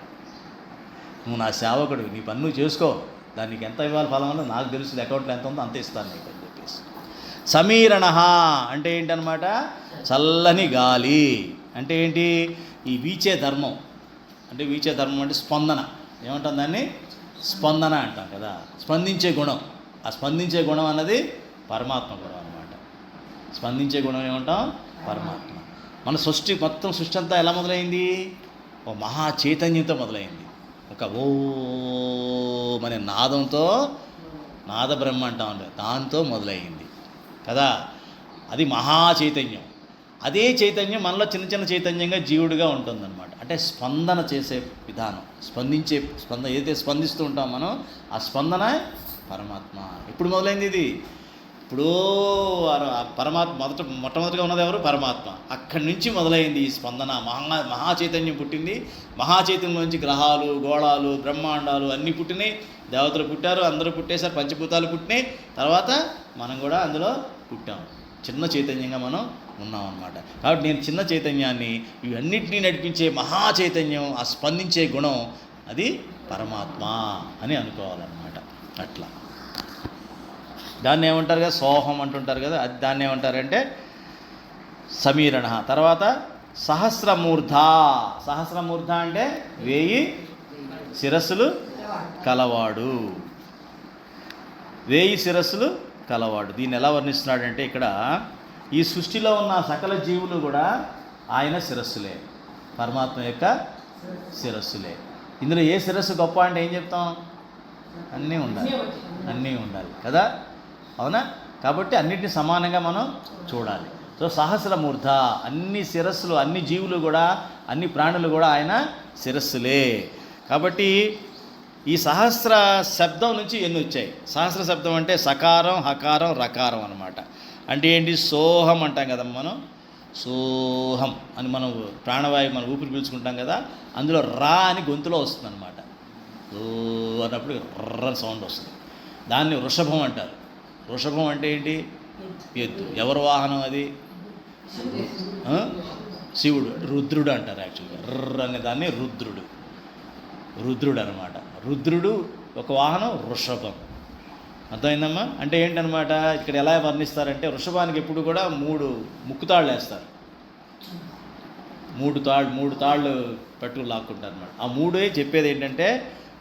నువ్వు నా సేవకుడు, నీ పని నువ్వు చేసుకో, దానికి ఎంత ఇవ్వాలి ఫలం అన్నది నాకు తెలుసు, అకౌంట్లో ఎంత ఉందో అంత ఇస్తాను నీకు అని చెప్పేసి. సమీరణ అంటే ఏంటనమాట? చల్లని గాలి అంటే ఏంటి? ఈ వీచే ధర్మం అంటే స్పందన. ఏమంటాం దాన్ని? స్పందన అంటాం కదా, స్పందించే గుణం. ఆ స్పందించే గుణం అన్నది పరమాత్మ గుణం అన్నమాట. స్పందించే గుణం ఏమంటాం? పరమాత్మ. మన మొత్తం సృష్టి అంతా ఎలా మొదలైంది? ఓ మహా చైతన్యంతో మొదలైంది. ఒక ఓం అనే నాదంతో, నాద బ్రహ్మ అంటాం అంటే దాంతో మొదలైంది కదా. అది మహా చైతన్యం. అదే చైతన్యం మనలో చిన్న చిన్న చైతన్యంగా జీవుడిగా ఉంటుందన్నమాట. అంటే స్పందన చేసే విధానం, ఏదైతే స్పందిస్తూ ఉంటాం మనం, ఆ స్పందన పరమాత్మ. ఎప్పుడు మొదలైంది ఇది? ఇప్పుడు పరమాత్మ మొట్టమొదటిగా ఉన్నది ఎవరు? పరమాత్మ. అక్కడి నుంచి మొదలైంది ఈ స్పందన. మహా చైతన్యం పుట్టింది. మహా చైతన్యం నుంచి గ్రహాలు, గోళాలు, బ్రహ్మాండాలు అన్నీ పుట్టినాయి. దేవతలు పుట్టారు, అందరూ పుట్టేశారు, పంచభూతాలు పుట్టినాయి. తర్వాత మనం కూడా అందులో పుట్టాం. చిన్న చైతన్యంగా మనం ఉన్నాం అన్నమాట. కాబట్టి నేను చిన్న చైతన్యాన్ని, ఇవన్నిటినీ నడిపించే మహా చైతన్యం, ఆ స్పందించే గుణం, అది పరమాత్మ అని అనుకోవాలన్నమాట. అట్లా దాన్ని ఏమంటారు కదా, సోహం అంటుంటారు కదా, అది దాన్ని ఏమంటారంటే సమీరణ. తర్వాత సహస్రమూర్ధ అంటే 1000 శిరస్సులు కలవాడు. 1000 శిరస్సులు కలవాడు. దీన్ని ఎలా వర్ణిస్తున్నాడంటే ఇక్కడ ఈ సృష్టిలో ఉన్న సకల జీవులు కూడా ఆయన శిరస్సులే, పరమాత్మ యొక్క శిరస్సులే. ఇందులో ఏ శిరస్సు గొప్ప అంటే ఏం చెప్తాం? అన్నీ ఉండాలి కదా, అవునా? కాబట్టి అన్నిటిని సమానంగా మనం చూడాలి. సో సహస్రమూర్ధ, అన్ని శిరస్సులు, అన్ని జీవులు కూడా, అన్ని ప్రాణులు కూడా ఆయన శిరస్సులే. కాబట్టి ఈ సహస్ర శబ్దం నుంచి ఎన్ని వచ్చాయి? సహస్ర శబ్దం అంటే సకారం, హకారం, రకారం అన్నమాట. అంటే ఏంటి? సోహం అంటాం కదా మనం, సోహం అని మనం ప్రాణవాయువు మనం ఊపిరి పీల్చుకుంటాం కదా, అందులో రా అని గొంతులో వస్తుంది అనమాట. ఓ అన్నప్పుడు రన్ సౌండ్ వస్తుంది. దాన్ని వృషభం అంటారు. వృషభం అంటే ఏంటి? ఎద్దు. ఎవరు వాహనం అది? శివుడు. రుద్రుడు అంటారు యాక్చువల్గా. అనే దాన్ని రుద్రుడు అనమాట. రుద్రుడు ఒక వాహనం, వృషభం. అర్థమైందమ్మా? అంటే ఏంటనమాట, ఇక్కడ ఎలా వర్ణిస్తారంటే వృషభానికి ఎప్పుడు కూడా 3 ముక్కుతాళ్ళు వేస్తారు. 3 తాళ్ళు పట్టుకు లాక్కుంటారు అనమాట. ఆ 3 చెప్పేది ఏంటంటే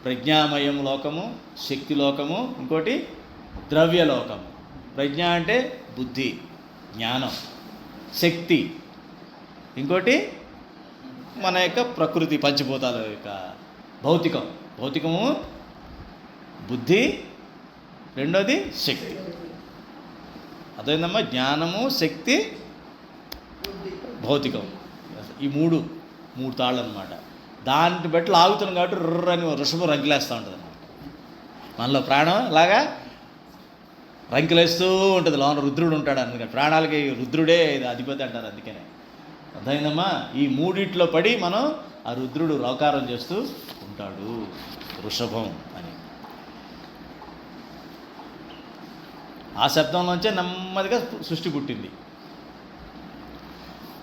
ప్రజ్ఞామయం లోకము, శక్తి లోకము, ఇంకోటి ద్రవ్యలోకము. ప్రజ్ఞ అంటే బుద్ధి, జ్ఞానం, శక్తి, ఇంకోటి మన యొక్క ప్రకృతి, పంచభూతాల యొక్క భౌతికము, బుద్ధి, రెండోది శక్తి. అదేందమ్మా? జ్ఞానము, శక్తి, భౌతికం. ఈ 3 తాళ్ళు అనమాట. దాన్ని బట్టి లాగుతున్నాం కాబట్టి అని వృషభం రంకిలేస్తూ ఉంటుంది అనమాట. మనలో ప్రాణం అలాగా రంకిలేస్తూ ఉంటుంది. లోన రుద్రుడు ఉంటాడు. అందుకని ప్రాణాలకి రుద్రుడే అధిపతి అంటారు. అందుకనే అర్థమైందమ్మా? ఈ 3 పడి మనం ఆ రుద్రుడు రవకారం చేస్తూ ఉంటాడు, వృషభం అని. ఆ శబ్దంలోంచే నెమ్మదిగా సృష్టి పుట్టింది.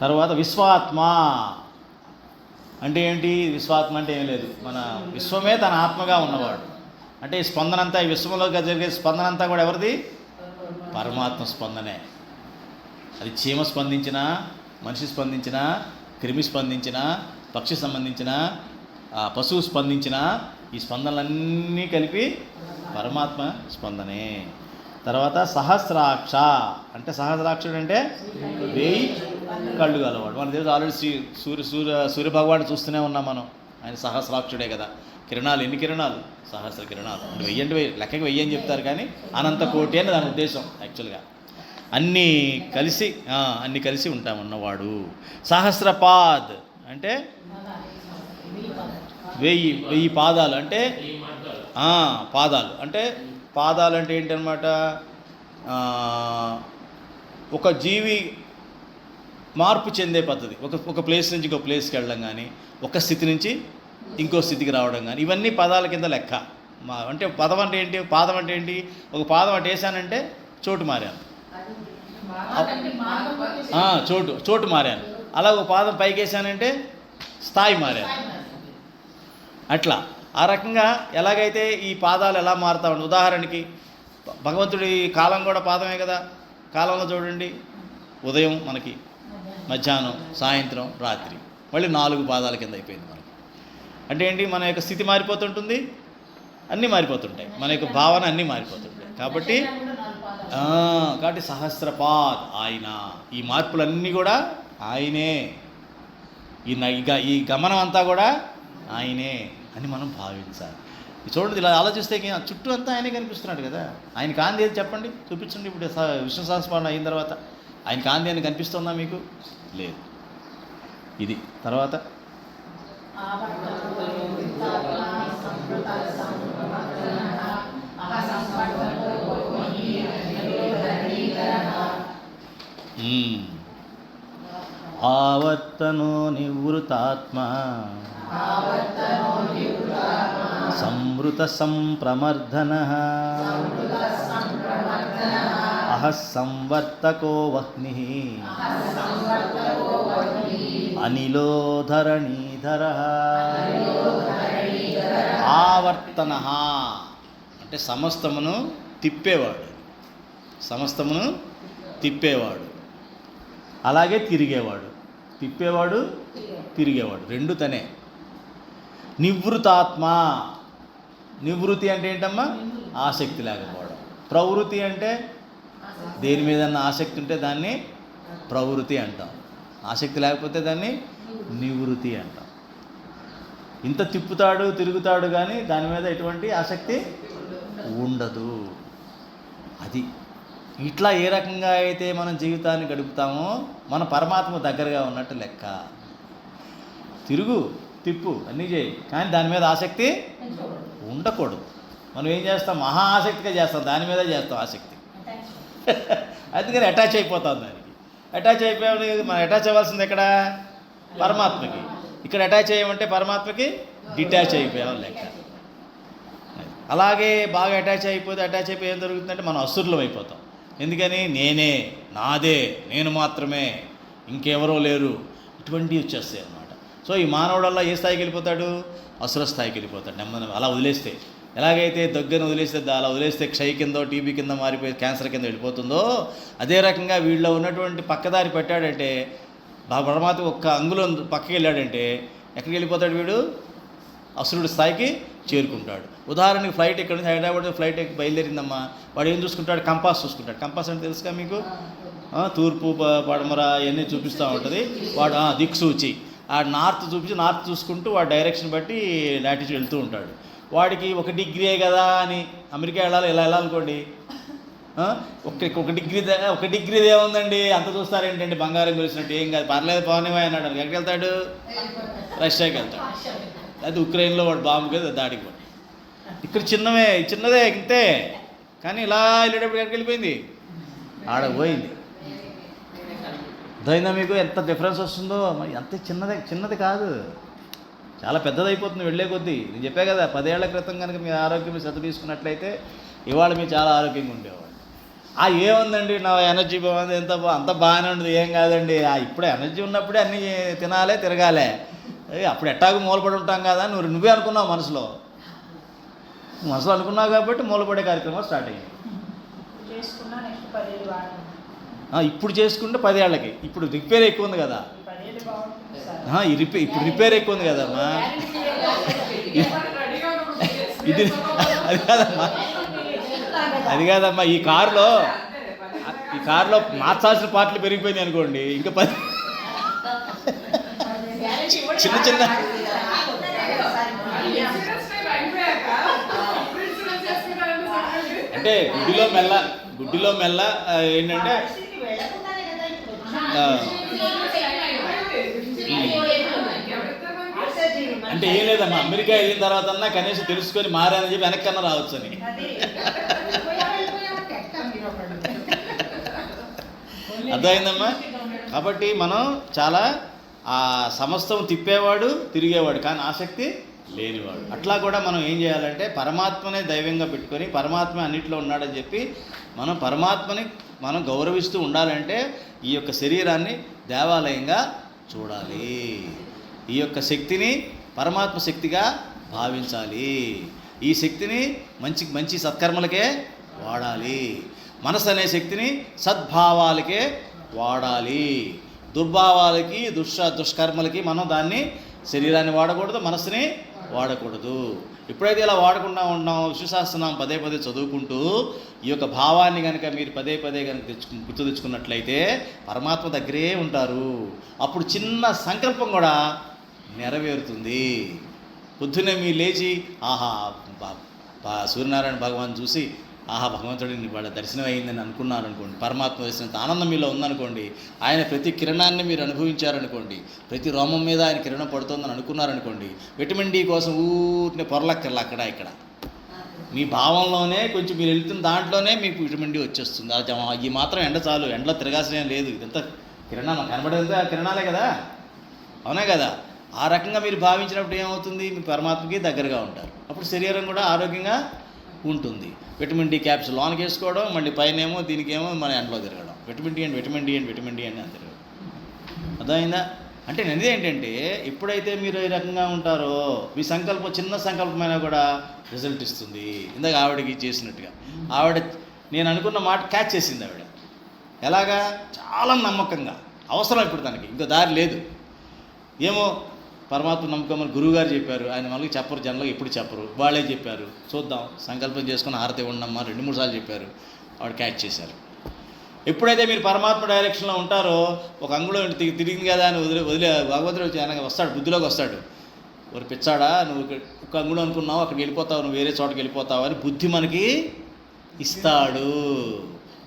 తర్వాత విశ్వాత్మ అంటే ఏంటి? విశ్వాత్మ అంటే ఏం లేదు, మన విశ్వమే తన ఆత్మగా ఉన్నవాడు. అంటే ఈ స్పందనంతా, ఈ విశ్వంలో జరిగే స్పందనంతా కూడా ఎవరిది? పరమాత్మ స్పందనే. అది చీమ స్పందించినా, మనిషి స్పందించినా, క్రిమి స్పందించినా, పక్షి సంబంధించిన, పశువు స్పందించిన, ఈ స్పందనలన్నీ కలిపి పరమాత్మ స్పందనే. తర్వాత సహస్రాక్ష అంటే సహస్రాక్షుడు అంటే 1000 కళ్ళు గలవాడు. మన దేవుడు ఆల్రెడీ సూర్యభగవాన్ని చూస్తూనే ఉన్నాం మనం. ఆయన సహస్రాక్షుడే కదా. కిరణాలు ఎన్ని కిరణాలు? సహస్ర కిరణాలు. అంటే 1000 అంటే 1000, లెక్కకి 1000 అని చెప్తారు కానీ అనంత కోటి అని దాని ఉద్దేశం యాక్చువల్గా. అన్నీ కలిసి ఉంటామన్నవాడు. సహస్రపాద్ అంటే 1000 పాదాలు. అంటే పాదాలు అంటే ఏంటన్నమాట? ఒక జీవి మార్పు చెందే పద్ధతి. ఒక ప్లేస్ నుంచి ఇంకో ప్లేస్కి వెళ్ళడం కానీ, ఒక స్థితి నుంచి ఇంకో స్థితికి రావడం కానీ, ఇవన్నీ పదాల కింద లెక్క. అంటే పదం అంటే ఏంటి? పాదం అంటే ఏంటి? ఒక పాదం అటు వేసానంటే చోటు మారాను, చోటు మారాను. అలా ఒక పాదం పైకి వేసానంటే స్థాయి మారాను. అట్లా ఆ రకంగా ఎలాగైతే ఈ పాదాలు ఎలా మారుతా ఉంటాయి. ఉదాహరణకి భగవంతుడి కాలం కూడా పాదమే కదా. కాలంలో చూడండి, ఉదయం మనకి, మధ్యాహ్నం, సాయంత్రం, రాత్రి, మళ్ళీ 4 పాదాల కింద అయిపోయింది మనకి. అంటే ఏంటి? మన యొక్క స్థితి మారిపోతుంటుంది, అన్నీ మారిపోతుంటాయి, మన యొక్క భావన అన్నీ మారిపోతుంటాయి. కాబట్టి సహస్రపాద్ ఆయన. ఈ మార్పులన్నీ కూడా ఆయనే. ఈ గమనం అంతా కూడా ఆయనే అని మనం భావించాలి. చూడండి, ఇలా ఆలోచిస్తే చుట్టూ అంతా ఆయనే కనిపిస్తున్నాడు కదా. ఆయన కాంతి ఏది చెప్పండి, చూపించండి. ఇప్పుడు విష్ణు సహస్రనామం అయిన తర్వాత ఆయన కాంతి అని కనిపిస్తుందా మీకు? లేదు. ఇది తర్వాత ఆవర్తనో నివృతాత్మ సంవృత సంప్రమర్దన సంవర్తకో వహ్ని అనిలో ధరణీధర. ఆవర్తన అంటే సమస్తమును తిప్పేవాడు, అలాగే తిరిగేవాడు. తిరిగేవాడు రెండు తనే. నివృతాత్మ, నివృత్తి అంటే ఏంటమ్మా? ఆసక్తి లేకపోవడం. ప్రవృత్తి అంటే దేని మీద ఆసక్తి ఉంటే దాన్ని ప్రవృత్తి అంటాం, ఆసక్తి లేకపోతే దాన్ని నివృత్తి అంటాం. ఇంత తిరుగుతాడు కానీ దాని మీద ఎటువంటి ఆసక్తి ఉండదు. అది ఇట్లా ఏ రకంగా అయితే మనం జీవితాన్ని గడుపుతామో మన పరమాత్మ దగ్గరగా ఉన్నట్టు లెక్క. తిప్పు అన్నీ చేయి, కానీ దాని మీద ఆసక్తి ఉండకూడదు. మనం ఏం చేస్తాం? మహా ఆసక్తిగా చేస్తాం, దాని మీద చేస్తాం ఆసక్తి. అందుకని అటాచ్ అయిపోతాం దానికి. అటాచ్ అయిపోయామని మనం అటాచ్ అవ్వాల్సింది ఎక్కడ? పరమాత్మకి. ఇక్కడ అటాచ్ అయ్యామంటే పరమాత్మకి డిటాచ్ అయిపోయాం లెక్క. అలాగే బాగా అటాచ్ అయిపోయి ఏం జరుగుతుందంటే మనం అసురులం అయిపోతాం. ఎందుకని? నేనే, నాదే, నేను మాత్రమే, ఇంకెవరో లేరు, ఇటువంటివి వచ్చేస్తాయి అన్నమాట. సో ఈ మానవుడల్లా ఏ స్థాయికి వెళ్ళిపోతాడు? అసుర స్థాయికి వెళ్ళిపోతాడు. నెమ్మది అలా వదిలేస్తే, ఎలాగైతే దగ్గరను అలా వదిలేస్తే క్షయ కిందో టీబీ కింద మారిపోయి క్యాన్సర్ కింద వెళ్ళిపోతుందో, అదే రకంగా వీళ్ళలో ఉన్నటువంటి పక్కదారి పెట్టాడంటే, పరమాత్మ ఒక్క అంగుళం పక్కకి వెళ్ళాడంటే ఎక్కడికి వెళ్ళిపోతాడు? వీడు అసురుడి స్థాయికి చేరుకుంటాడు. ఉదాహరణకి ఫ్లైట్ ఇక్కడ నుంచి హైదరాబాద్ ఫ్లైట్ బయలుదేరిందమ్మా, వాడు ఏం చూసుకుంటాడు? కంపాస్ చూసుకుంటాడు. కంపాస్ అంటే తెలుసుగా మీకు? తూర్పు పడమర ఇవన్నీ చూపిస్తూ ఉంటుంది. వాడు దిక్సూచి, ఆ నార్త్ చూసుకుంటూ వాడు డైరెక్షన్ బట్టి లాటిట్యూడ్ వెళ్తూ ఉంటాడు. వాడికి 1 డిగ్రీ కదా అని అమెరికా వెళ్ళాలి, ఇలా వెళ్ళాలనుకోండి, ఒక డిగ్రీ ఏముందండి అంత చూస్తారేంటండి, బంగారం కలిసినట్టు, ఏం కాదు, పర్లేదు పోనివా అన్నాడు. ఎక్కడికి వెళ్తాడు? రష్యాకి వెళ్తాడు. అది ఉక్రెయిన్లో వాడు బాంబు కదా దాడికి పడి. ఇక్కడ చిన్నదే ఇంతే, కానీ ఇలా వెళ్ళేటప్పుడు ఎక్కడికి వెళ్ళిపోయింది? ఆడపోయింది. అర్థమైందా మీకు ఎంత డిఫరెన్స్ వస్తుందో? మరి అంతే చిన్నది కాదు, చాలా పెద్దదైపోతుంది వెళ్ళే కొద్దీ. నేను చెప్పా కదా, 10 ఏళ్ల క్రితం కనుక మీ ఆరోగ్యం శ్రద్ధ తీసుకున్నట్లయితే ఇవాళ మీరు చాలా ఆరోగ్యంగా ఉండేవాడు. ఏముందండి, నా ఎనర్జీ బాగుంది, అంత బాగానే ఉండదు, ఏం కాదండి. ఇప్పుడే ఎనర్జీ ఉన్నప్పుడే అన్నీ తినాలే, తిరగాలే. అప్పుడు ఎట్టాగు మూలపడి ఉంటాం కదా నువ్వే అనుకున్నావు మనసులో అనుకున్నావు కాబట్టి మూలపడే కార్యక్రమం స్టార్ట్ అయ్యింది. ఇప్పుడు చేసుకుంటే 10 ఏళ్ళకి. ఇప్పుడు రిపేర్ ఎక్కువ ఉంది కదా, ఇప్పుడు రిపేర్ ఎక్కువ ఉంది కదమ్మా. ఇది అది కాదమ్మా, ఈ కారులో మార్చాల్సిన పార్ట్లు పెరిగిపోయింది అనుకోండి, ఇంకా 10 చిన్న అంటే గుడ్డిలో మెల్ల ఏంటంటే అంటే ఏం లేదమ్మా, అమెరికా వెళ్ళిన తర్వాత కనీసం తెలుసుకొని మారానని చెప్పి వెనక్కన్నా రావచ్చు అని. అర్థమైందమ్మా? కాబట్టి మనం చాలా ఆ సమస్తం తిప్పేవాడు తిరిగేవాడు, కానీ ఆసక్తి లేనివాడు. అట్లా కూడా మనం ఏం చేయాలంటే పరమాత్మనే దైవంగా పెట్టుకొని పరమాత్మ అన్నింటిలో ఉన్నాడని చెప్పి మనం పరమాత్మని మనం గౌరవిస్తూ ఉండాలంటే ఈ యొక్క శరీరాన్ని దేవాలయంగా చూడాలి, ఈ యొక్క శక్తిని పరమాత్మ శక్తిగా భావించాలి, ఈ శక్తిని మంచి మంచి సత్కర్మలకే వాడాలి, మనసు అనే శక్తిని సద్భావాలకే వాడాలి, దుర్భావాలకి దుష్కర్మలకి మనం దాన్ని శరీరాన్ని వాడకూడదు, మనసుని వాడకూడదు. ఎప్పుడైతే ఇలా వాడకుండా ఉన్నాం విశ్వశాస్త్రనామం పదే పదే చదువుకుంటూ ఈ యొక్క భావాన్ని కనుక మీరు పదే పదే కనుక గుర్తు తెచ్చుకున్నట్లయితే పరమాత్మ దగ్గరే ఉంటారు. అప్పుడు చిన్న సంకల్పం కూడా నెరవేరుతుంది. పొద్దున్నే మీరు లేచి ఆహా సూర్యనారాయణ భగవాన్ చూసి ఆహా భగవంతుడిని వాళ్ళ దర్శనం అయ్యిందని అనుకున్నారు అనుకోండి, పరమాత్మ దర్శనం ఆనందం మీలో ఉందనుకోండి, ఆయన ప్రతి కిరణాన్ని మీరు అనుభవించారనుకోండి, ప్రతి రోమం మీద ఆయన కిరణం పడుతుందని అనుకున్నారనుకోండి, విటమిన్ డి కోసం ఊరిని పొరలక్కర్లా అక్కడ ఇక్కడ మీ భావంలోనే కొంచెం మీరు వెళ్తున్న దాంట్లోనే మీకు విటమిన్ డి వచ్చేస్తుంది. ఈ మాత్రం ఎండ చాలు, ఎండలో తిరగాల్సిన లేదు, ఇదంతా కిరణాలు కనబడేదంతా కిరణాలే కదా, అవునా కదా? ఆ రకంగా మీరు భావించినప్పుడు ఏమవుతుంది, మీ పరమాత్మకి దగ్గరగా ఉంటారు. అప్పుడు శరీరం కూడా ఆరోగ్యంగా ఉంటుంది. విటమిన్ డి క్యాప్సూల్ లోనికి వేసుకోవడం, మళ్ళీ పైనేమో దీనికేమో మన ఎండలో తిరగడం, విటమిన్ డి అని అని తిరగడం. అర్థమైందా? అంటే నేను ఏంటంటే ఎప్పుడైతే మీరు ఈ రకంగా ఉంటారో మీ సంకల్పం చిన్న సంకల్పమైనా కూడా రిజల్ట్ ఇస్తుంది. ఇందాక ఆవిడకి చేసినట్టుగా ఆవిడ నేను అనుకున్న మాట క్యాచ్ చేసింది ఆవిడ. ఎలాగా? చాలా నమ్మకంగా, అవసరం ఇప్పుడు తనకి ఇంకో దారి లేదు. ఏమో పరమాత్మ నమ్మకం గురువుగారు చెప్పారు, ఆయన మనకి చెప్పరు, జనంలో ఎప్పుడు చెప్పరు, వాళ్ళే చెప్పారు, చూద్దాం సంకల్పం చేసుకుని హారతి ఉండమ్మా 2-3 సార్లు చెప్పారు, ఆవిడ క్యాచ్ చేశారు. ఎప్పుడైతే మీరు పరమాత్మ డైరెక్షన్లో ఉంటారో ఒక అంగుళం తిరిగింది కదా అని వదిలే భగవంతుడు ఆయన వస్తాడు, బుద్ధిలోకి వస్తాడు. ఒక పిచ్చాడా నువ్వు ఒక అంగుళం అనుకున్నావు, అక్కడికి వెళ్ళిపోతావు, నువ్వు వేరే చోటకి వెళ్ళిపోతావు అని బుద్ధి మనకి ఇస్తాడు.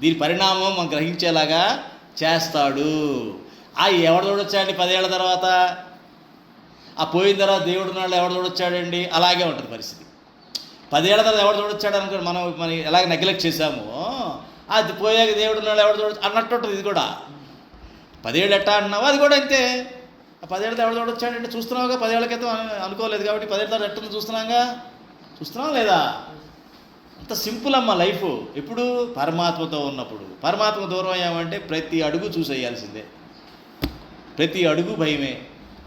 దీని పరిణామం మనం గ్రహించేలాగా చేస్తాడు. ఎవడు చూడొచ్చాడండి 10 ఏళ్ల తర్వాత? ఆ పోయిన తర్వాత దేవుడు నాళ్ళు ఎవడు చూడొచ్చాడండి? అలాగే ఉంటుంది పరిస్థితి. 10 ఏళ్ల తర్వాత ఎవడు చూడొచ్చాడు అనుకోండి, మనం ఎలాగ నెగ్లెక్ట్ చేశామో అది పోయాక దేవుడు నాళ్ళు ఎవడు చూడొచ్చు అన్నట్టు ఉంటుంది. ఇది కూడా 10 ఏళ్ళు ఎట్టా అంటున్నావు, అది కూడా అంతే. ఆ 10 ఏళ్ళతో ఎవడు చూడొచ్చాడంటే చూస్తున్నావుగా, 10 ఏళ్ల క్రితం అనుకోలేదు కాబట్టి 10 ఏళ్ళ తర్వాత ఎట్టుంది చూస్తున్నాం లేదా? అంత సింపుల్ అమ్మ లైఫ్. ఎప్పుడు పరమాత్మతో ఉన్నప్పుడు. పరమాత్మ దూరం అయ్యామంటే ప్రతి అడుగు చూసేయాల్సిందే, ప్రతి అడుగు భయమే,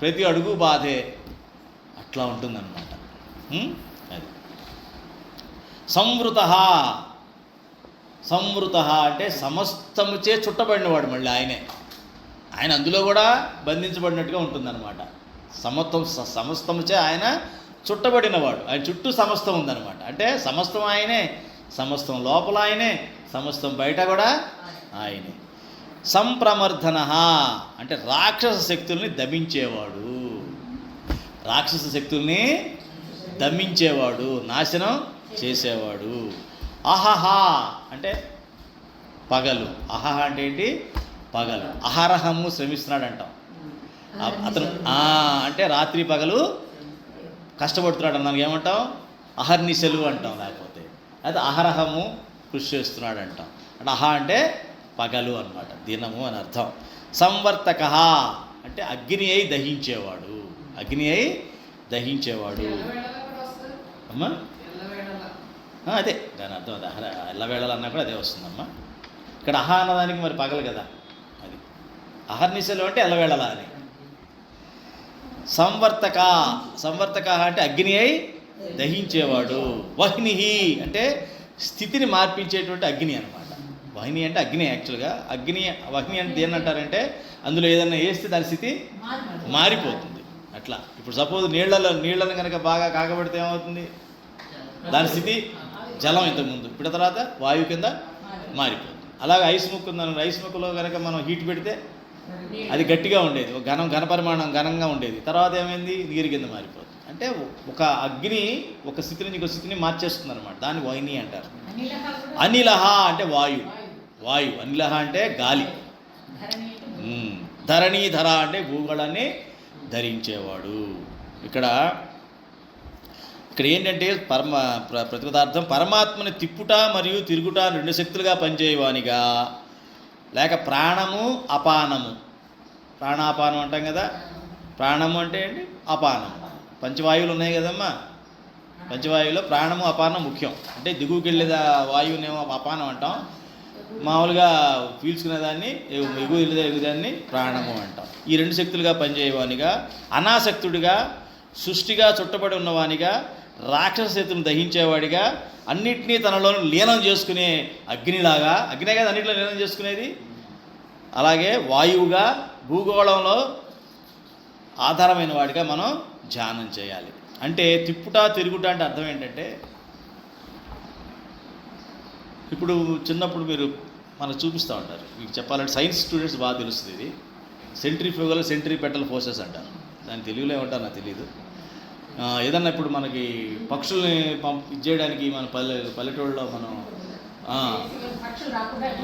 ప్రతి అడుగు బాధే, అట్లా ఉంటుందన్నమాట. అది సంవృత అంటే సమస్తముచే చుట్టబడినవాడు. మళ్ళీ ఆయన అందులో కూడా బంధించబడినట్టుగా ఉంటుందన్నమాట. సమస్తముచే ఆయన చుట్టబడినవాడు, ఆయన చుట్టూ సమస్తం ఉందన్నమాట. అంటే సమస్తం ఆయనే, సమస్తం లోపల ఆయనే, సమస్తం బయట కూడా ఆయనే. సంప్రమర్ధన అంటే రాక్షస శక్తుల్ని దమించేవాడు, రాక్షస శక్తుల్ని దమించేవాడు, నాశనం చేసేవాడు. అహహా అంటే పగలు, అహహ అంటే ఏంటి? పగలు. అహరహము శ్రమిస్తున్నాడు అంటాం. అతను అంటే రాత్రి పగలు కష్టపడుతున్నాడు అన్నాను, ఏమంటాం? అహర్నిశలు అంటాం, లేకపోతే అది అహరహము కృషి చేస్తున్నాడు అంటాం. అంటే అహ అంటే పగలు అన్నమాట, దినము అని అర్థం. సంవర్తక అంటే అగ్ని అయి దహించేవాడు, అగ్ని అయి దహించేవాడు. అమ్మా అదే దాని అర్థం, అది ఎల్లవేళలు అన్నా కూడా అదే వస్తుందమ్మా. ఇక్కడ అహ అన్నదానికి మరి పగలు కదా, అది అహర్నిశలు అంటే ఎల్లవేళలా అని. సంవర్తక అంటే అగ్ని అయి దహించేవాడు. వహ్నిహి అంటే స్థితిని మార్పించేటువంటి అగ్ని అనమాట. వహ్ని అంటే అగ్ని, యాక్చువల్గా వహ్ని అంటే ఏంటంటారంటే అందులో ఏదైనా వేస్తే దాని స్థితి మారిపోతుంది. అట్లా ఇప్పుడు సపోజ్ నీళ్ళను కనుక బాగా కాగబెడితే ఏమవుతుంది? దాని స్థితి జలం ఇంతకుముందు, ఇప్పుడు తర్వాత వాయువు కింద మారిపోతుంది. అలాగే ఐస్ ముక్కు ఉందనుకో, ఐస్ ముక్కులో కనుక మనం హీట్ పెడితే అది గట్టిగా ఉండేది, ఘనపరిమాణం ఘనంగా ఉండేది, తర్వాత ఏమైంది? నీరు కింద మారిపోతుంది. అంటే అంటే ఒక అగ్ని ఒక స్థితి నుంచి ఇంకో స్థితిని మార్చేస్తుంది అనమాట. దాన్ని వైని అంటారు. అనిలహ అంటే వాయు. అనిలహ అంటే గాలి. ధరణీధర అంటే భూగోళాన్ని ధరించేవాడు. ఇక్కడ ఏంటంటే ప్రతిపదార్థం పరమాత్మని తిప్పుట మరియు తిరుగుట 2 శక్తులుగా పనిచేయవానిగా, లేక ప్రాణము అపానము. ప్రాణాపానం అంటాం కదా. ప్రాణము అంటే ఏంటి? అపానము. పంచవాయువులు ఉన్నాయి కదమ్మా. పంచవాయువులో ప్రాణము అపానం ముఖ్యం. అంటే దిగువకి వెళ్ళేదా వాయువునేమో అపానం అంటాం, మామూలుగా పీల్చుకునేదాన్ని ఎగుదాన్ని ప్రాణము అంటాం. ఈ 2 శక్తులుగా పనిచేయవానిగా, అనాసక్తుడిగా, సృష్టిగా చుట్టబడి ఉన్నవానిగా, రాక్షస శక్తులను దహించేవాడిగా, అన్నిటినీ తనలో లీనం చేసుకునే అగ్నిలాగా, అగ్నే కదా అన్నింటిలో లీనం చేసుకునేది, అలాగే వాయువుగా భూగోళంలో ఆధారమైన వాడిగా మనం ధ్యానం చేయాలి. అంటే తిప్పుట తిరుగుట అంటే అర్థం ఏంటంటే, ఇప్పుడు చిన్నప్పుడు మీరు మనకు చూపిస్తూ ఉంటారు. మీకు చెప్పాలంటే సైన్స్ స్టూడెంట్స్ బాగా తెలుస్తుంది. ఇది సెంట్రిఫ్యూగల్ సెంట్రిపెటల్ ఫోర్సెస్ అంటారు. దాని తెలుగులో ఏమంటారు నాకు తెలియదు. ఏదన్నా ఇప్పుడు మనకి పక్షుల్ని ఇచ్చేయడానికి మన పల్లెటూళ్ళలో మనం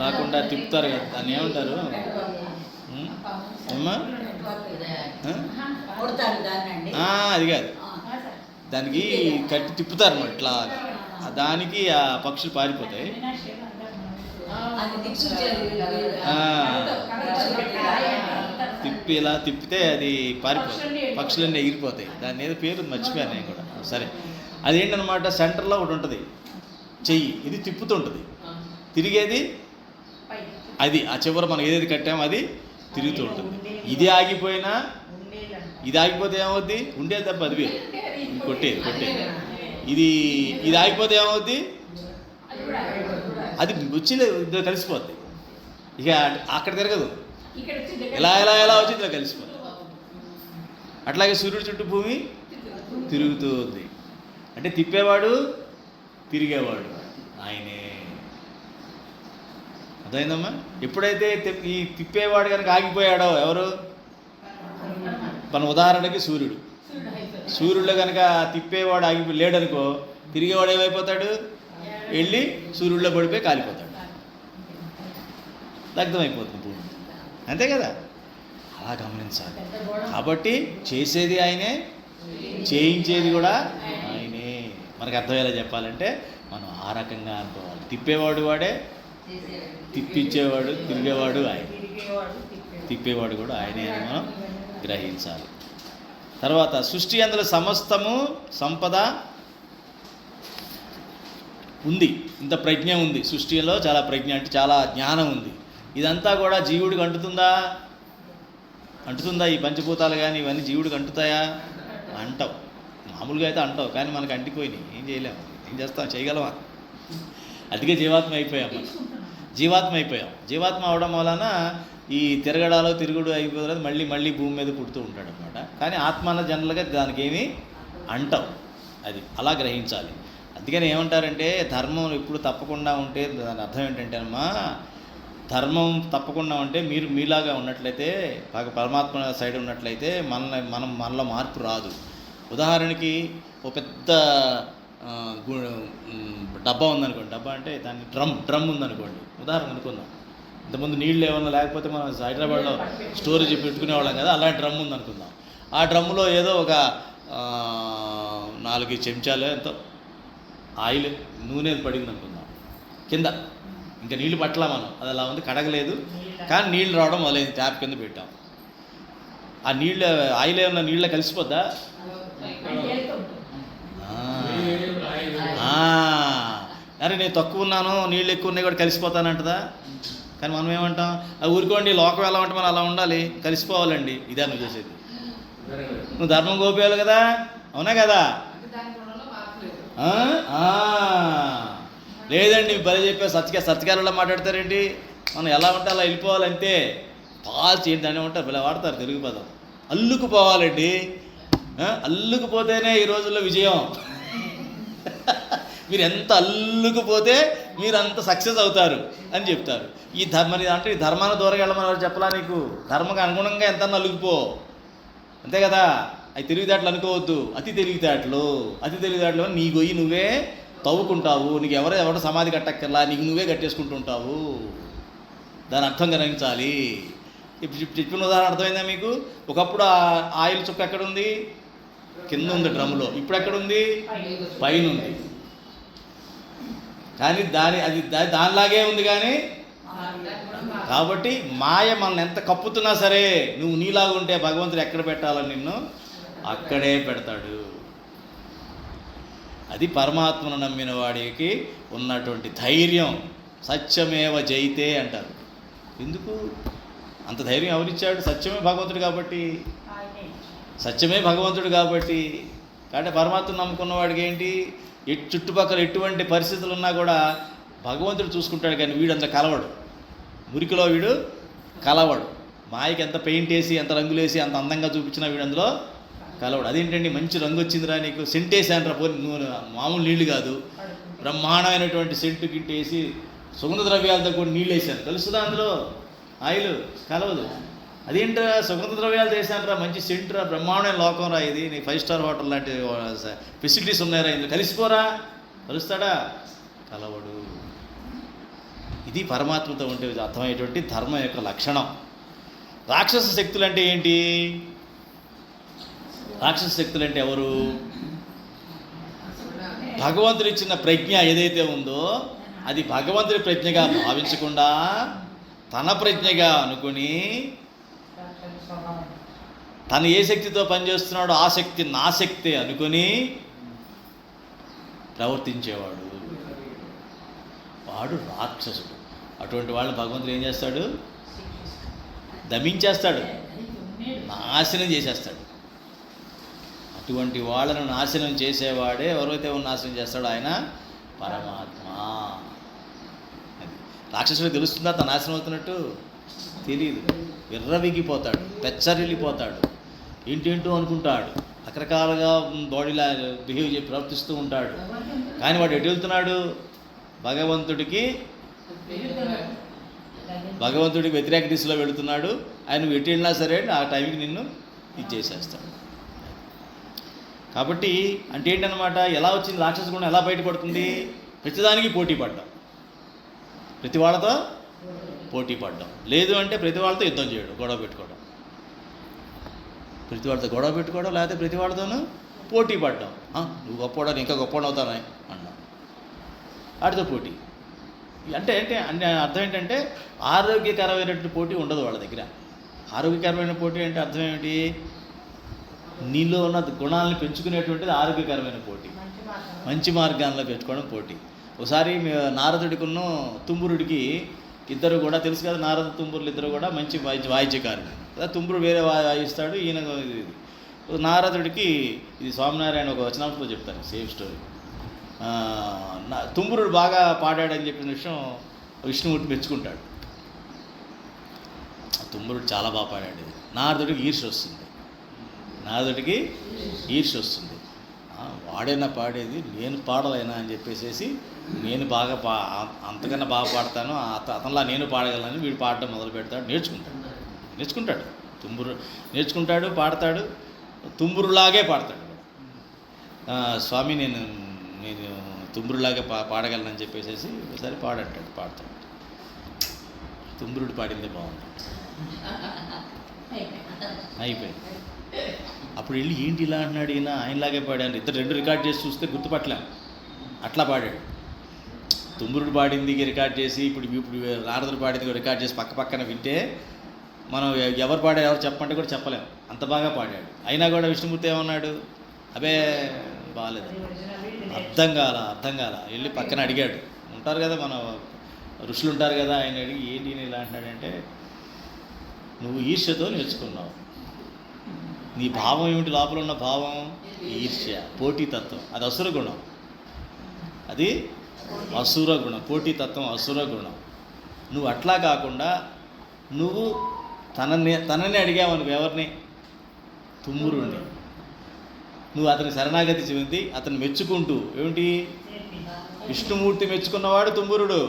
రాకుండా తిప్పుతారు కదా, దాన్ని ఏమంటారు ఏమ్మా? అది కాదు, దానికి కట్టి తిప్పుతారు అన్నమాట. ఇట్లా దానికి ఆ పక్షులు పారిపోతాయి. ఇలా తిప్పితే అది పారిపోతుంది, పక్షులన్నీ ఎగిరిపోతాయి. దాని ఏదో పేరు మర్చిపోయాను నేను కూడా. సరే, అదేంటనమాట, సెంటర్లో ఒకటి ఉంటుంది చెయ్యి, ఇది తిప్పుతుంటుంది, తిరిగేది అది. ఆ చివర మనం ఏదైతే కట్టామో అది తిరుగుతూ ఉంటుంది. ఇది ఆగిపోయినా, ఇది ఆగిపోతే ఏమవుద్ది? ఉండేది తప్ప అది వేరు, కొట్టేది. ఇది ఆగిపోతే ఏమవుద్ది? అది వచ్చి కలిసిపోద్ది. ఇక అక్కడ తిరగదు, ఎలా వచ్చి ఇలా కలిసిపోతుంది. అట్లాగే సూర్యుడి చుట్టూ భూమి తిరుగుతూ ఉంది. అంటే తిప్పేవాడు తిరిగేవాడు ఆయనే. అర్థమైందమ్మా? ఎప్పుడైతే ఈ తిప్పేవాడు కనుక ఆగిపోయాడో, ఎవరు? మన ఉదాహరణకి సూర్యుడిలో కనుక తిప్పేవాడు లేడనుకో, తిరిగేవాడు ఏమైపోతాడు? వెళ్ళి సూర్యుడిలో పడిపోయి కాలిపోతాడు, దగ్ధమైపోతుంది భూమి. అంతే కదా? అలా గమనించాలి. కాబట్టి చేసేది ఆయనే, చేయించేది కూడా ఆయనే. మనకు అర్థమయ్యేలా చెప్పాలంటే మనం ఆ రకంగా అనుకోవాలి. తిప్పేవాడు వాడే, తిప్పించేవాడు తిరిగేవాడు ఆయన, తిప్పేవాడు కూడా ఆయనే అని మనం గ్రహించాలి. తర్వాత సృష్టి అందులో సమస్తము సంపద ఉంది. ఇంత ప్రజ్ఞ ఉంది సృష్టిలో, చాలా ప్రజ్ఞ అంటే చాలా జ్ఞానం ఉంది. ఇదంతా కూడా జీవుడికి అంటుతుందా? ఈ పంచభూతాలు కానీ ఇవన్నీ జీవుడికి అంటుతాయా? అంటావు. మామూలుగా అయితే అంటావు, కానీ మనకు అంటిపోయినాయి. ఏం చేయలేము. ఏం చేస్తాం? చేయగలమా? అందుకే జీవాత్మ అయిపోయాం. జీవాత్మ అవడం వలన ఈ తిరుగుడు అయిపోతుంది. మళ్ళీ భూమి మీద పుడుతూ ఉంటాడు అనమాట. కానీ ఆత్మ అన్న జనరల్గా దానికి ఏమీ అంటావు. అది అలా గ్రహించాలి. అందుకని ఏమంటారంటే, ధర్మం ఎప్పుడు తప్పకుండా ఉంటే దాని అర్థం ఏంటంటే అమ్మా, ధర్మం తప్పకుండా ఉంటే మీరు మీలాగా ఉన్నట్లయితే, పరమాత్మ సైడ్ ఉన్నట్లయితే మనలో మార్పు రాదు. ఉదాహరణకి ఒక పెద్ద డబ్బా ఉందనుకోండి. డబ్బా అంటే దాన్ని డ్రమ్ ఉందనుకోండి, ఉదాహరణ అనుకుందాం. ఇంతకుముందు నీళ్ళు ఏమన్నా లేకపోతే మనం హైదరాబాద్లో స్టోరేజ్ పెట్టుకునేవాళ్ళం కదా, అలాంటి డ్రమ్ ఉందనుకుందాం. ఆ డ్రమ్ములో ఏదో ఒక 4 చెంచాలు ఎంతో ఆయిల్ నూనె పడింది అనుకుందాం కింద. ఇంకా నీళ్ళు పట్టలా మనం, అది అలా ఉంది, కడగలేదు. కానీ నీళ్ళు రావడం మొదలైంది, ట్యాప్ కింద పెట్టాం. ఆ నీళ్ళు ఆయిల్ ఏమన్నా నీళ్ళ కలిసిపోద్దా? అరే నేను తక్కువ ఉన్నాను, నీళ్ళు ఎక్కువ ఉన్నాయి కూడా కలిసిపోతానంటదా? కానీ మనం ఏమంటాం? ఊరుకోండి, లోకం ఎలా ఉంటే మనం అలా ఉండాలి, కలిసిపోవాలండి. ఇదే నువ్వు చేసేది. నువ్వు ధర్మం గోపేయాలి కదా, అవునా కదా? లేదండి బలి చెప్పే సత్యకాలలో మాట్లాడతారేంటి? మనం ఎలా ఉంటే అలా వెళ్ళిపోవాలంతే. చేయండి దాన్ని ఉంటారు, ఇలా వాడతారు తెలుగు పదం. అల్లుకుపోవాలండి. అల్లుకుపోతేనే ఈ రోజుల్లో విజయం. మీరు ఎంత అల్లుకుపోతే మీరు అంత సక్సెస్ అవుతారు అని చెప్తారు. ఈ ధర్మాన్ని దూరంగా వెళ్ళమని చెప్పలా నీకు? ధర్మకు అనుగుణంగా ఎంత అల్లుకుపో, అంతే కదా? అవి తెలివితేటలు అనుకోవద్దు. అతి తెలివితేటలు నీ గొయ్యి నువ్వే తవ్వుకుంటావు. నీకు ఎవరు సమాధి కట్టక్కర్లా, నీకు నువ్వే కట్టేసుకుంటూ ఉంటావు. దాని అర్థం గ్రహించాలి. ఇప్పుడు చెప్పిన ఉదాహరణ అర్థమైందా మీకు? ఒకప్పుడు ఆ ఆయిల్ చుక్క ఎక్కడుంది? కింద ఉంది డ్రమ్ములో. ఇప్పుడు ఎక్కడుంది? పైన ఉంది. కానీ దానిలాగే ఉంది. కానీ కాబట్టి మాయ మనల్ని ఎంత కప్పుతున్నా సరే, నువ్వు నీలాగా ఉంటే భగవంతుడు ఎక్కడ పెట్టాలని నిన్ను అక్కడే పెడతాడు. అది పరమాత్మను నమ్మిన వాడికి ఉన్నటువంటి ధైర్యం. సత్యమేవ జయితే అంటారు. ఎందుకు అంత ధైర్యం ఎవరిచ్చాడు? సత్యమే భగవంతుడు కాబట్టి. కాబట్టి పరమాత్మను నమ్ముకున్న వాడికి ఏంటి, చుట్టుపక్కల ఎటువంటి పరిస్థితులు ఉన్నా కూడా భగవంతుడు చూసుకుంటాడు. కానీ వీడు అంత కలవడు, మురికిలో వీడు కలవడు. మాయకి ఎంత పెయింట్ వేసి ఎంత రంగులు వేసి అంత అందంగా చూపించినా వీడు అందులో కలవడు. అదేంటండి, మంచి రంగు వచ్చిందిరా నీకు, సెంట్ వేసానరా, పోనీ నువ్వు మామూలు నీళ్లు కాదు, బ్రహ్మాండమైనటువంటి సెంటు గిట్టు వేసి సుగంధ ద్రవ్యాలతో కూడా నీళ్ళు వేసాను, కలుస్తుందా అందులో ఆయిల్? కలవదు. అదేంట్రా సుగంధ ద్రవ్యాలు వేసానరా, మంచి సెంటురా, బ్రహ్మాండమైన లోకం రా ఇది, నీ 5 స్టార్ హోటల్ లాంటి ఫెసిలిటీస్ ఉన్నాయరా, ఇందులో కలిసిపోరా, కలుస్తాడా? కలవడు. ఇది పరమాత్మతో ఉంటే అర్థమయ్యేటువంటి ధర్మం యొక్క లక్షణం. రాక్షస శక్తులు అంటే ఏంటి? రాక్షస శక్తులు అంటే ఎవరు? భగవంతుడు ఇచ్చిన ప్రజ్ఞ ఏదైతే ఉందో అది భగవంతుడి ప్రజ్ఞగా భావించకుండా తన ప్రజ్ఞగా అనుకుని తను ఏ శక్తితో పనిచేస్తున్నాడో ఆ శక్తి నా శక్తి అనుకుని ప్రవర్తించేవాడు వాడు రాక్షసుడు. అటువంటి వాళ్ళు భగవంతుడు ఏం చేస్తాడు? దమించేస్తాడు, నాశనం చేసేస్తాడు. అటువంటి వాళ్ళను నాశనం చేసేవాడే ఎవరైతే నాశనం చేస్తాడో ఆయన పరమాత్మ. అది రాక్షసుడికి తెలుస్తుందా తను నాశనం అవుతున్నట్టు? తెలియదు. విర్రవిగిపోతాడు, పెచ్చరిల్లిపోతాడు, ఏంటేంటో అనుకుంటాడు, రకరకాలుగా బాడీలా బిహేవ్ చేసి ప్రవర్తిస్తూ ఉంటాడు. కానీ వాడు ఎటు వెళ్తున్నాడు? భగవంతుడికి వ్యతిరేక దిశలో వెళుతున్నాడు. ఆయన ఎటు వెళ్ళినా సరే ఆ టైంకి నిన్ను ఇచ్చేసేస్తాడు. కాబట్టి అంటే ఏంటన్నమాట, ఎలా వచ్చింది రాక్షస గుణం, ఎలా బయటపడుతుంది? ప్రతిదానికి పోటీ పడ్డాం, ప్రతి వాళ్ళతో పోటీ పడ్డాం. లేదు అంటే ప్రతి వాళ్ళతో యుద్ధం చేయడం, గొడవ పెట్టుకోవడం, ప్రతి వాళ్ళతో గొడవ పెట్టుకోవడం, లేకపోతే ప్రతి వాళ్ళతోనూ పోటీ పడ్డాం. నువ్వు గొప్పవాడు, ఇంకా గొప్పవాడు అవుతానే అన్నాం, వాటితో పోటీ. అంటే అర్థం ఏంటంటే ఆరోగ్యకరమైనటువంటి పోటీ ఉండదు వాళ్ళ దగ్గర. ఆరోగ్యకరమైన పోటీ అంటే అర్థం ఏమిటి? నీలో ఉన్న గుణాలను పెంచుకునేటువంటిది ఆరోగ్యకరమైన పోటీ, మంచి మార్గాల్లో పెంచుకోవడం పోటీ. ఒకసారి నారదుడికున్న తుంబురుడికి ఇద్దరు కూడా తెలుసు కదా, నారద తుంబురులు ఇద్దరు కూడా మంచి వాయిద్యకారులు. తుంబురుడు వేరే వాయిస్తాడు, ఈయన నారదుడికి ఇది స్వామినారాయణ ఒక వచనాంశంలో చెప్తాను, సేమ్ స్టోరీ. తుంబురుడు బాగా పాడాడని చెప్పిన విషయం విష్ణుమూర్తి మెచ్చుకుంటాడు. తుంబురుడు చాలా బాగా పాడాడు. నారదుడికి ఈర్ష్య వస్తుంది. వాడైనా పాడేది, నేను పాడలేనా అని చెప్పేసి నేను బాగా అంతకన్నా బాగా పాడతాను, అతనిలా నేను పాడగలను, వీడు పాడటం మొదలు పెడతాడు. నేర్చుకుంటాడు తుంబురు, నేర్చుకుంటాడు, పాడతాడు, తుంబురులాగే పాడతాడు. స్వామి నేను తుంబురులాగే పాడగలనని చెప్పేసి ఒకసారి పాడతాడు. తుంబురుడు పాడింది బాగుంది, అయిపోయింది. అప్పుడు వెళ్ళి ఏంటి ఇలా అంటున్నాడు ఈయన, ఆయనలాగే పాడాను. రెండు రికార్డ్ చేసి చూస్తే గుర్తుపట్టలేం, అట్లా పాడాడు. తుంబురుడు పాడింది రికార్డ్ చేసి ఇప్పుడు నారదుడు పాడింది రికార్డ్ చేసి పక్కన వింటే మనం ఎవరు పాడారు ఎవరు చెప్పమంటే కూడా చెప్పలేం, అంత బాగా పాడాడు. అయినా కూడా విష్ణుమూర్తి ఏమన్నాడు? అబే బాగాలేదు, అర్థం కాల. వెళ్ళి పక్కన అడిగాడు. ఉంటారు కదా మన ఋషులు ఉంటారు కదా, ఆయన అడిగి ఏంటి ఇలా అంటున్నాడంటే, నువ్వు ఈర్ష్యతో నేర్చుకున్నావు. నీ భావం ఏమిటి? లోపల ఉన్న భావం ఈర్ష్య, పోటీతత్వం. అది అసుర గుణం, పోటీతత్వం అసుర గుణం. నువ్వు అట్లా కాకుండా నువ్వు తనని అడిగావు, నువ్వు ఎవరిని? తుంబురుణ్ణి. నువ్వు అతని శరణాగతి చెంది అతను మెచ్చుకుంటూ, ఏమిటి? విష్ణుమూర్తి మెచ్చుకున్నవాడు తుంబురుడు,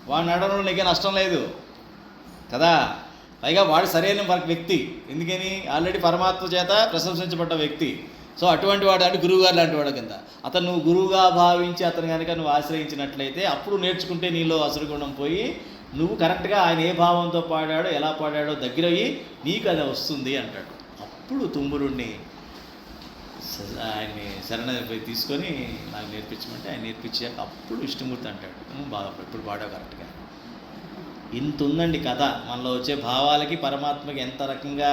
వాడిని అడగడంలో నీకే నష్టం లేదు కదా. పైగా వాడు సరైన వ్యక్తి, ఎందుకని ఆల్రెడీ పరమాత్మ చేత ప్రశంసించబడ్డ వ్యక్తి. సో అటువంటి వాడు అంటే గురువుగారు లాంటి వాడు కింద. అతను నువ్వు గురువుగా భావించి అతను కనుక నువ్వు ఆశ్రయించినట్లయితే అప్పుడు నేర్చుకుంటే నీలో అసురగుణం పోయి నువ్వు కరెక్ట్గా ఆయన ఏ భావంతో పాడాడో ఎలా పాడాడో దగ్గరయ్యి నీకు అది వస్తుంది అంటాడు. అప్పుడు తుమ్మురుణ్ణి ఆయన్ని శరణపోయి తీసుకొని నాకు నేర్పించమంటే ఆయన నేర్పించాక అప్పుడు విష్ణుమూర్తి అంటాడు, బాగా ఇప్పుడు పాడావు కరెక్ట్గా. ఇంత ఉందండి కథ. మనలో వచ్చే భావాలకి పరమాత్మకి ఎంత రకంగా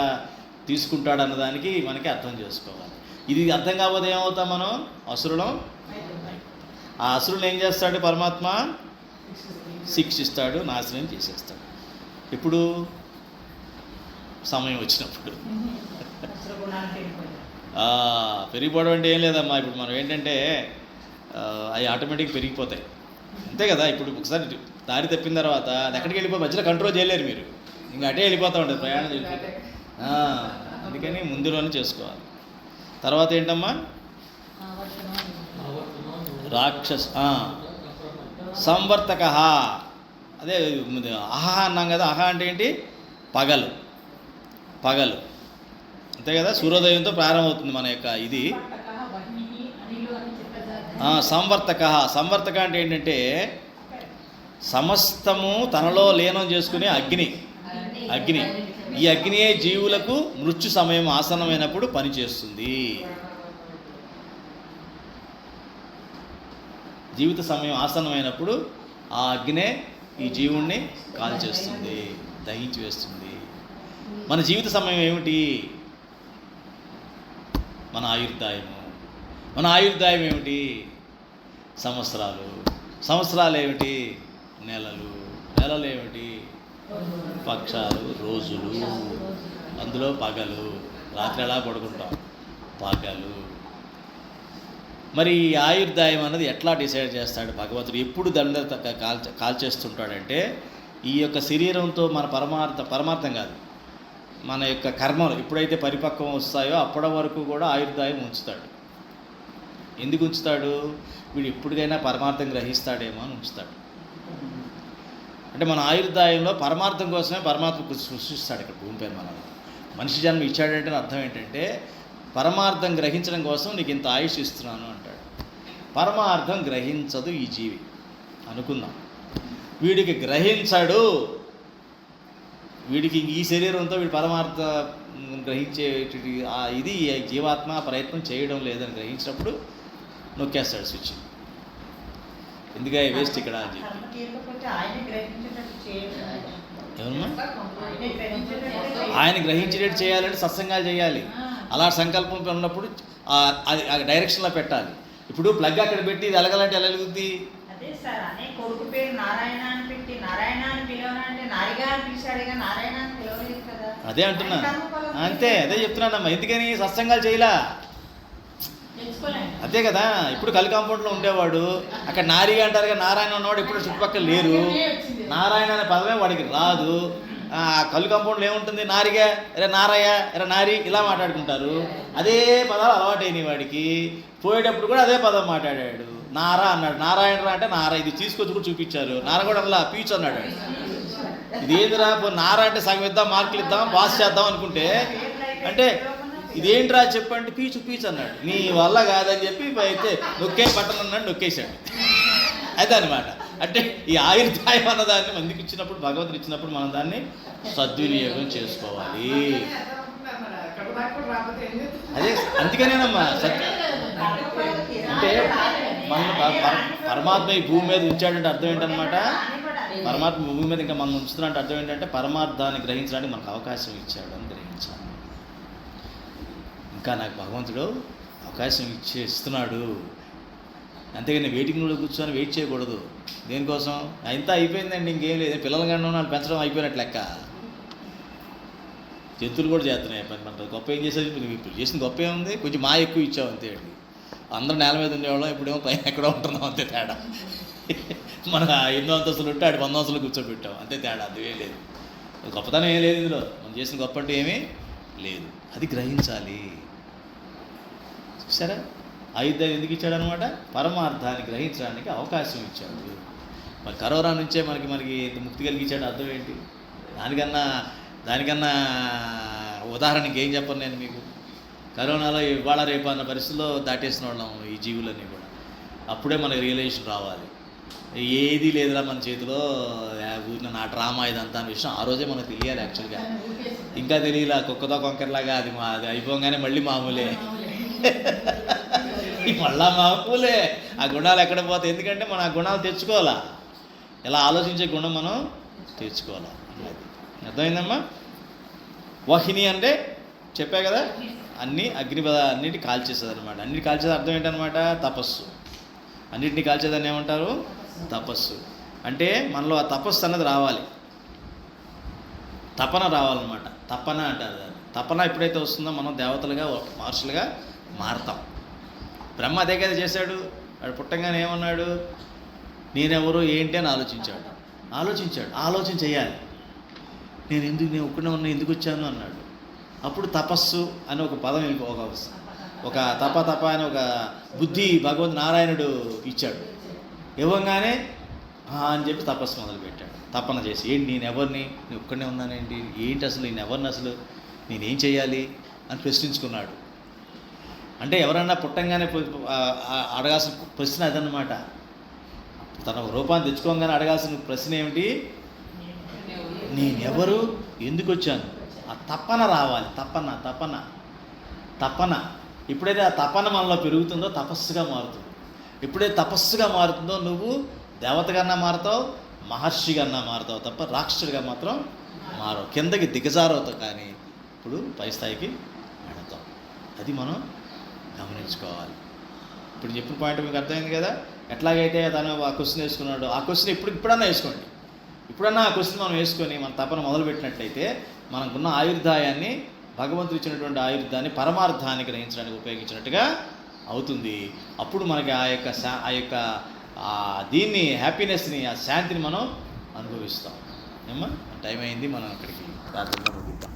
తీసుకుంటాడు అన్నదానికి మనకి అర్థం చేసుకోవాలి. ఇది అర్థం కాకపోతే ఏమవుతాం మనం? అసురులం. ఆ అసురులు ఏం చేస్తాడు పరమాత్మ? శిక్షిస్తాడు, నాశనం చేసేస్తాడు. ఇప్పుడు సమయం వచ్చినప్పుడు పెరిగిపోవడం అంటే ఏం లేదమ్మా. ఇప్పుడు మనం ఏంటంటే అవి ఆటోమేటిక్గా పెరిగిపోతాయి, అంతే కదా. ఇప్పుడు ఒకసారి దారి తప్పిన తర్వాత అది ఎక్కడికి వెళ్ళిపోయి మధ్యలో కంట్రోల్ చేయలేరు మీరు, ఇంకా అటే వెళ్ళిపోతూ ఉంటుంది ప్రయాణం చేసి. అందుకని ముందులోనే చేసుకోవాలి. తర్వాత ఏంటమ్మా? రాక్షస్ సంవర్తక. అదే అహ అన్నాం కదా. అహ అంటే ఏంటి? పగలు. పగలు అంతే కదా. సూర్యోదయంతో ప్రారంభమవుతుంది మన యొక్క ఇది. సంవర్తక. సంవర్తక అంటే ఏంటంటే సమస్తము తనలో లీనం చేసుకునే అగ్ని. అగ్ని. ఈ అగ్నియే జీవులకు మృత్యు సమయం ఆసన్నమైనప్పుడు పనిచేస్తుంది. జీవిత సమయం ఆసన్నమైనప్పుడు ఆ అగ్నే ఈ జీవుణ్ణి కాల్చేస్తుంది, దహించి వేస్తుంది. మన జీవిత సమయం ఏమిటి? మన ఆయుర్దాయము. మన ఆయుర్దాయం ఏమిటి? సంవత్సరాలు. సంవత్సరాలు ఏమిటి? నెలలు. నెలలు ఏమిటి? పక్షాలు, రోజులు. అందులో పగలు. రాత్రి ఎలా పడుకుంటాం? పగలు. మరి ఈ ఆయుర్దాయం అన్నది ఎట్లా డిసైడ్ చేస్తాడు భగవంతుడు? ఎప్పుడు దండ కాల్చేస్తుంటాడంటే ఈ యొక్క శరీరంతో మన పరమార్థం కాదు, మన యొక్క కర్మలు ఎప్పుడైతే పరిపక్వం వస్తాయో అప్పటి వరకు కూడా ఆయుర్దాయం ఉంచుతాడు. ఎందుకు ఉంచుతాడు? వీడు ఎప్పటికైనా పరమార్థం గ్రహిస్తాడేమో అని ఉంచుతాడు. అంటే మన ఆయుర్దాయంలో పరమార్థం కోసమే పరమాత్మ సృష్టిస్తాడు ఇక్కడ భూమిపైన. మనం మనిషి జన్మ ఇచ్చాడంటే అర్థం ఏంటంటే పరమార్థం గ్రహించడం కోసం నీకు ఇంత ఆయుష్ ఇస్తున్నాను అంటాడు. పరమార్థం గ్రహించదు ఈ జీవి అనుకుందాం. వీడికి గ్రహించాడు, వీడికి ఈ శరీరంతో వీడి పరమార్థ గ్రహించే ఇది జీవాత్మ ప్రయత్నం చేయడం లేదని గ్రహించినప్పుడు నొక్కేస్తాడు స్విచ్. ఎందుక వేస్ట్ ఇక్కడ అని చెప్పి. ఏమన్నా ఆయన గ్రహించేటట్టు చేయాలంటే సత్సంగాలు చేయాలి. అలా సంకల్పం ఉన్నప్పుడు అది డైరెక్షన్లో పెట్టాలి. ఇప్పుడు ప్లగ్ అక్కడ పెట్టి ఇది ఎలగాలంటే ఎలా వెలుగుద్ది? కొడుకు పేరు నారాయణ అని పెట్టి నారాయణ అని పిలవనంటే నారిగా అని పిలిచాడుగా, నారాయణ అని పిలవలేదు కదా. అదే అంటున్నా, అంతే అదే చెప్తున్నానమ్మా. ఎందుకని సత్సంగాలు చేయలా? అదే కదా. ఇప్పుడు కలి కాంపౌండ్లో ఉండేవాడు అక్కడ నారిగా అంటారు కదా, నారాయణ ఉన్నవాడు ఇప్పుడు చుట్టుపక్కల లేరు. నారాయణ అనే పదమే వాడికి రాదు. కళ్ళు కాంపౌండ్లో ఏముంటుంది? నారిగా, ఎరే నారయ్య, ఎరే నారి, ఇలా మాట్లాడుకుంటారు. అదే పదాలు అలవాటైనవి వాడికి. పోయేటప్పుడు కూడా అదే పదం మాట్లాడాడు. నారా అన్నాడు, నారాయణరా అంటే నారా. ఇది తీసుకొచ్చి కూడా చూపించారు. నార కూడా అలా పీచు అన్నాడు. ఇదేంటిరా నారా అంటే సగం ఇద్దాం, మార్కులు ఇద్దాం, పాస్ చేద్దాం అనుకుంటే అంటే ఇదేంట్రా చెప్పంటే పీచు పీచు అన్నాడు. నీ వల్ల కాదని చెప్పి అయితే నొక్కే బట్టలు అన్నాడు, నొక్కేశాడు. అయితే అనమాట. అంటే ఈ ఆయుర్దాయం అన్నదాన్ని మందికి ఇచ్చినప్పుడు, భగవంతుడు ఇచ్చినప్పుడు మనం దాన్ని సద్వినియోగం చేసుకోవాలి. అదే అందుకనేనమ్మా అంటే మన పరమాత్మ ఈ భూమి మీద ఉంచాడంటే అర్థం ఏంటనమాట? పరమాత్మ భూమి మీద ఇంకా మనం ఉంచుతున్నట్టు అర్థం ఏంటంటే పరమార్థాన్ని గ్రహించడానికి మనకు అవకాశం ఇచ్చాడు అని గ్రహించాలి. ఇంకా నాకు భగవంతుడు అవకాశం ఇస్తున్నాడు, అంతేగాని వెయిటింగ్ రూమ్లో కూర్చొని వెయిట్ చేయకూడదు. దేనికోసం? ఇంత అయిపోయిందండి, ఇంకేం లేదు, పిల్లలు కన్నా వాళ్ళు పెంచడం అయిపోయినట్లు లెక్క. జంతువులు కూడా చేస్తున్నాయి పని. మన గొప్ప ఏం చేసేది? ఇప్పుడు చేసిన గొప్ప ఏముంది? కొంచెం మా ఎక్కువ ఇచ్చావు అంతే. అందరూ నేల మీద ఉండేవాళ్ళం, ఇప్పుడేమో పైన ఎక్కడో ఉంటున్నాం, అంతే తేడా. మన 800 అంతస్తులు ఉంటే ఆడు 100 అంతస్తులు కూర్చోబెట్టాం, అంతే తేడా. అదే లేదు, గొప్పతనం ఏం లేదు ఇందులో. మనం చేసిన గొప్ప అంటే ఏమీ లేదు. అది గ్రహించాలి. చూసారా? ఆయుర్దాయం ఎందుకు ఇచ్చాడు అనమాట? పరమార్థాన్ని గ్రహించడానికి అవకాశం ఇచ్చాడు. మరి కరోనా నుంచే మనకి ఇంత ముక్తి కలిగించాడు. అర్థం ఏంటి? దానికన్నా దానికన్నా ఉదాహరణకి ఏం చెప్పను నేను మీకు. కరోనాలో ఇవాళ రేపు అన్న పరిస్థితుల్లో దాటేసిన వాళ్ళం ఈ జీవులన్నీ కూడా. అప్పుడే మనకి రియలైజేషన్ రావాలి, ఏది లేదురా మన చేతిలో, ఊరిన నా డ్రామా ఇదంతా అనే విషయం ఆ రోజే మనకు తెలియాలి. యాక్చువల్గా ఇంకా తెలియలా, కుక్కతో కొంకరలాగా అది అయిపోగానే మళ్ళీ మామూలే. మళ్ళా మామూలే. ఆ గుణాలు ఎక్కడ పోతాయి? ఎందుకంటే మనం ఆ గుణాలు తెచ్చుకోవాలా, ఇలా ఆలోచించే గుణం మనం తెచ్చుకోవాలా. అర్థమైందమ్మా? వాహిని అంటే చెప్పా కదా, అన్నిటి కాల్చేస్తుంది అనమాట. అన్నిటి కాల్చేది అర్థం ఏంటనమాట? తపస్సు. అన్నిటిని కాల్చేదాన్ని ఏమంటారు? తపస్సు. అంటే మనలో ఆ తపస్సు అన్నది రావాలి, తపన రావాలన్నమాట. తపన అంటారు దాన్ని. తపన ఎప్పుడైతే వస్తుందో మనం దేవతలుగా మహర్షులుగా మారతాం. బ్రహ్మ అదే కదా చేశాడు. వాడు పుట్టంగానే ఏమన్నాడు? నేనెవరు ఏంటి అని ఆలోచించాడు. ఆలోచన చేయాలి. నేను ఒక్కడే ఉన్నా, ఎందుకు వచ్చాను అన్నాడు. అప్పుడు తపస్సు అని ఒక పదం, ఒక తప అని ఒక బుద్ధి భగవంతు నారాయణుడు ఇచ్చాడు. ఇవ్వగానే అని చెప్పి తపస్సు మొదలుపెట్టాడు. తపన చేసి, ఏంటి నేను ఒక్కడే ఉన్నానేంటి, ఏంటి అసలు నేను ఎవరిని, అసలు నేనేం చేయాలి అని ప్రశ్నించుకున్నాడు. అంటే ఎవరన్నా పుట్టంగానే అడగాల్సిన ప్రశ్న అదన్నమాట. తన రూపాన్ని తెచ్చుకోగానే అడగాల్సిన ప్రశ్న ఏమిటి? నేనెవరు, ఎందుకు వచ్చాను? ఆ తపన రావాలి. తపన ఎప్పుడైతే ఆ తపన మనలో పెరుగుతుందో తపస్సుగా మారుతుంది. ఎప్పుడైతే తపస్సుగా మారుతుందో నువ్వు దేవతగాన్నా మారుతావు, మహర్షిగాన్నా మారుతావు తప్ప రాక్షసుడిగా మాత్రం మారవు. కిందకి దిగజారవుతావు, కానీ ఇప్పుడు పై స్థాయికి వెళతావు. అది మనం గమనించుకోవాలి. ఇప్పుడు చెప్పిన పాయింట్ మీకు అర్థమైంది కదా. ఎట్లాగైతే తను ఆ క్వశ్చన్ వేసుకున్నాడు, ఆ క్వశ్చన్ ఇప్పుడన్నా వేసుకోండి. ఇప్పుడన్నా ఆ క్వశ్చన్ మనం వేసుకొని మన తపన మొదలుపెట్టినట్లయితే మనకున్న ఆయుర్దాయాన్ని, భగవంతుడు ఇచ్చినటువంటి ఆయుర్దాన్ని పరమార్థాన్ని గ్రహించడానికి ఉపయోగించినట్టుగా అవుతుంది. అప్పుడు మనకి ఆ యొక్క దీన్ని, హ్యాపీనెస్ని, ఆ శాంతిని మనం అనుభవిస్తాం. ఏమ్మా, టైం అయింది, మనం అక్కడికి ప్రార్థనలో ముగిద్దాం.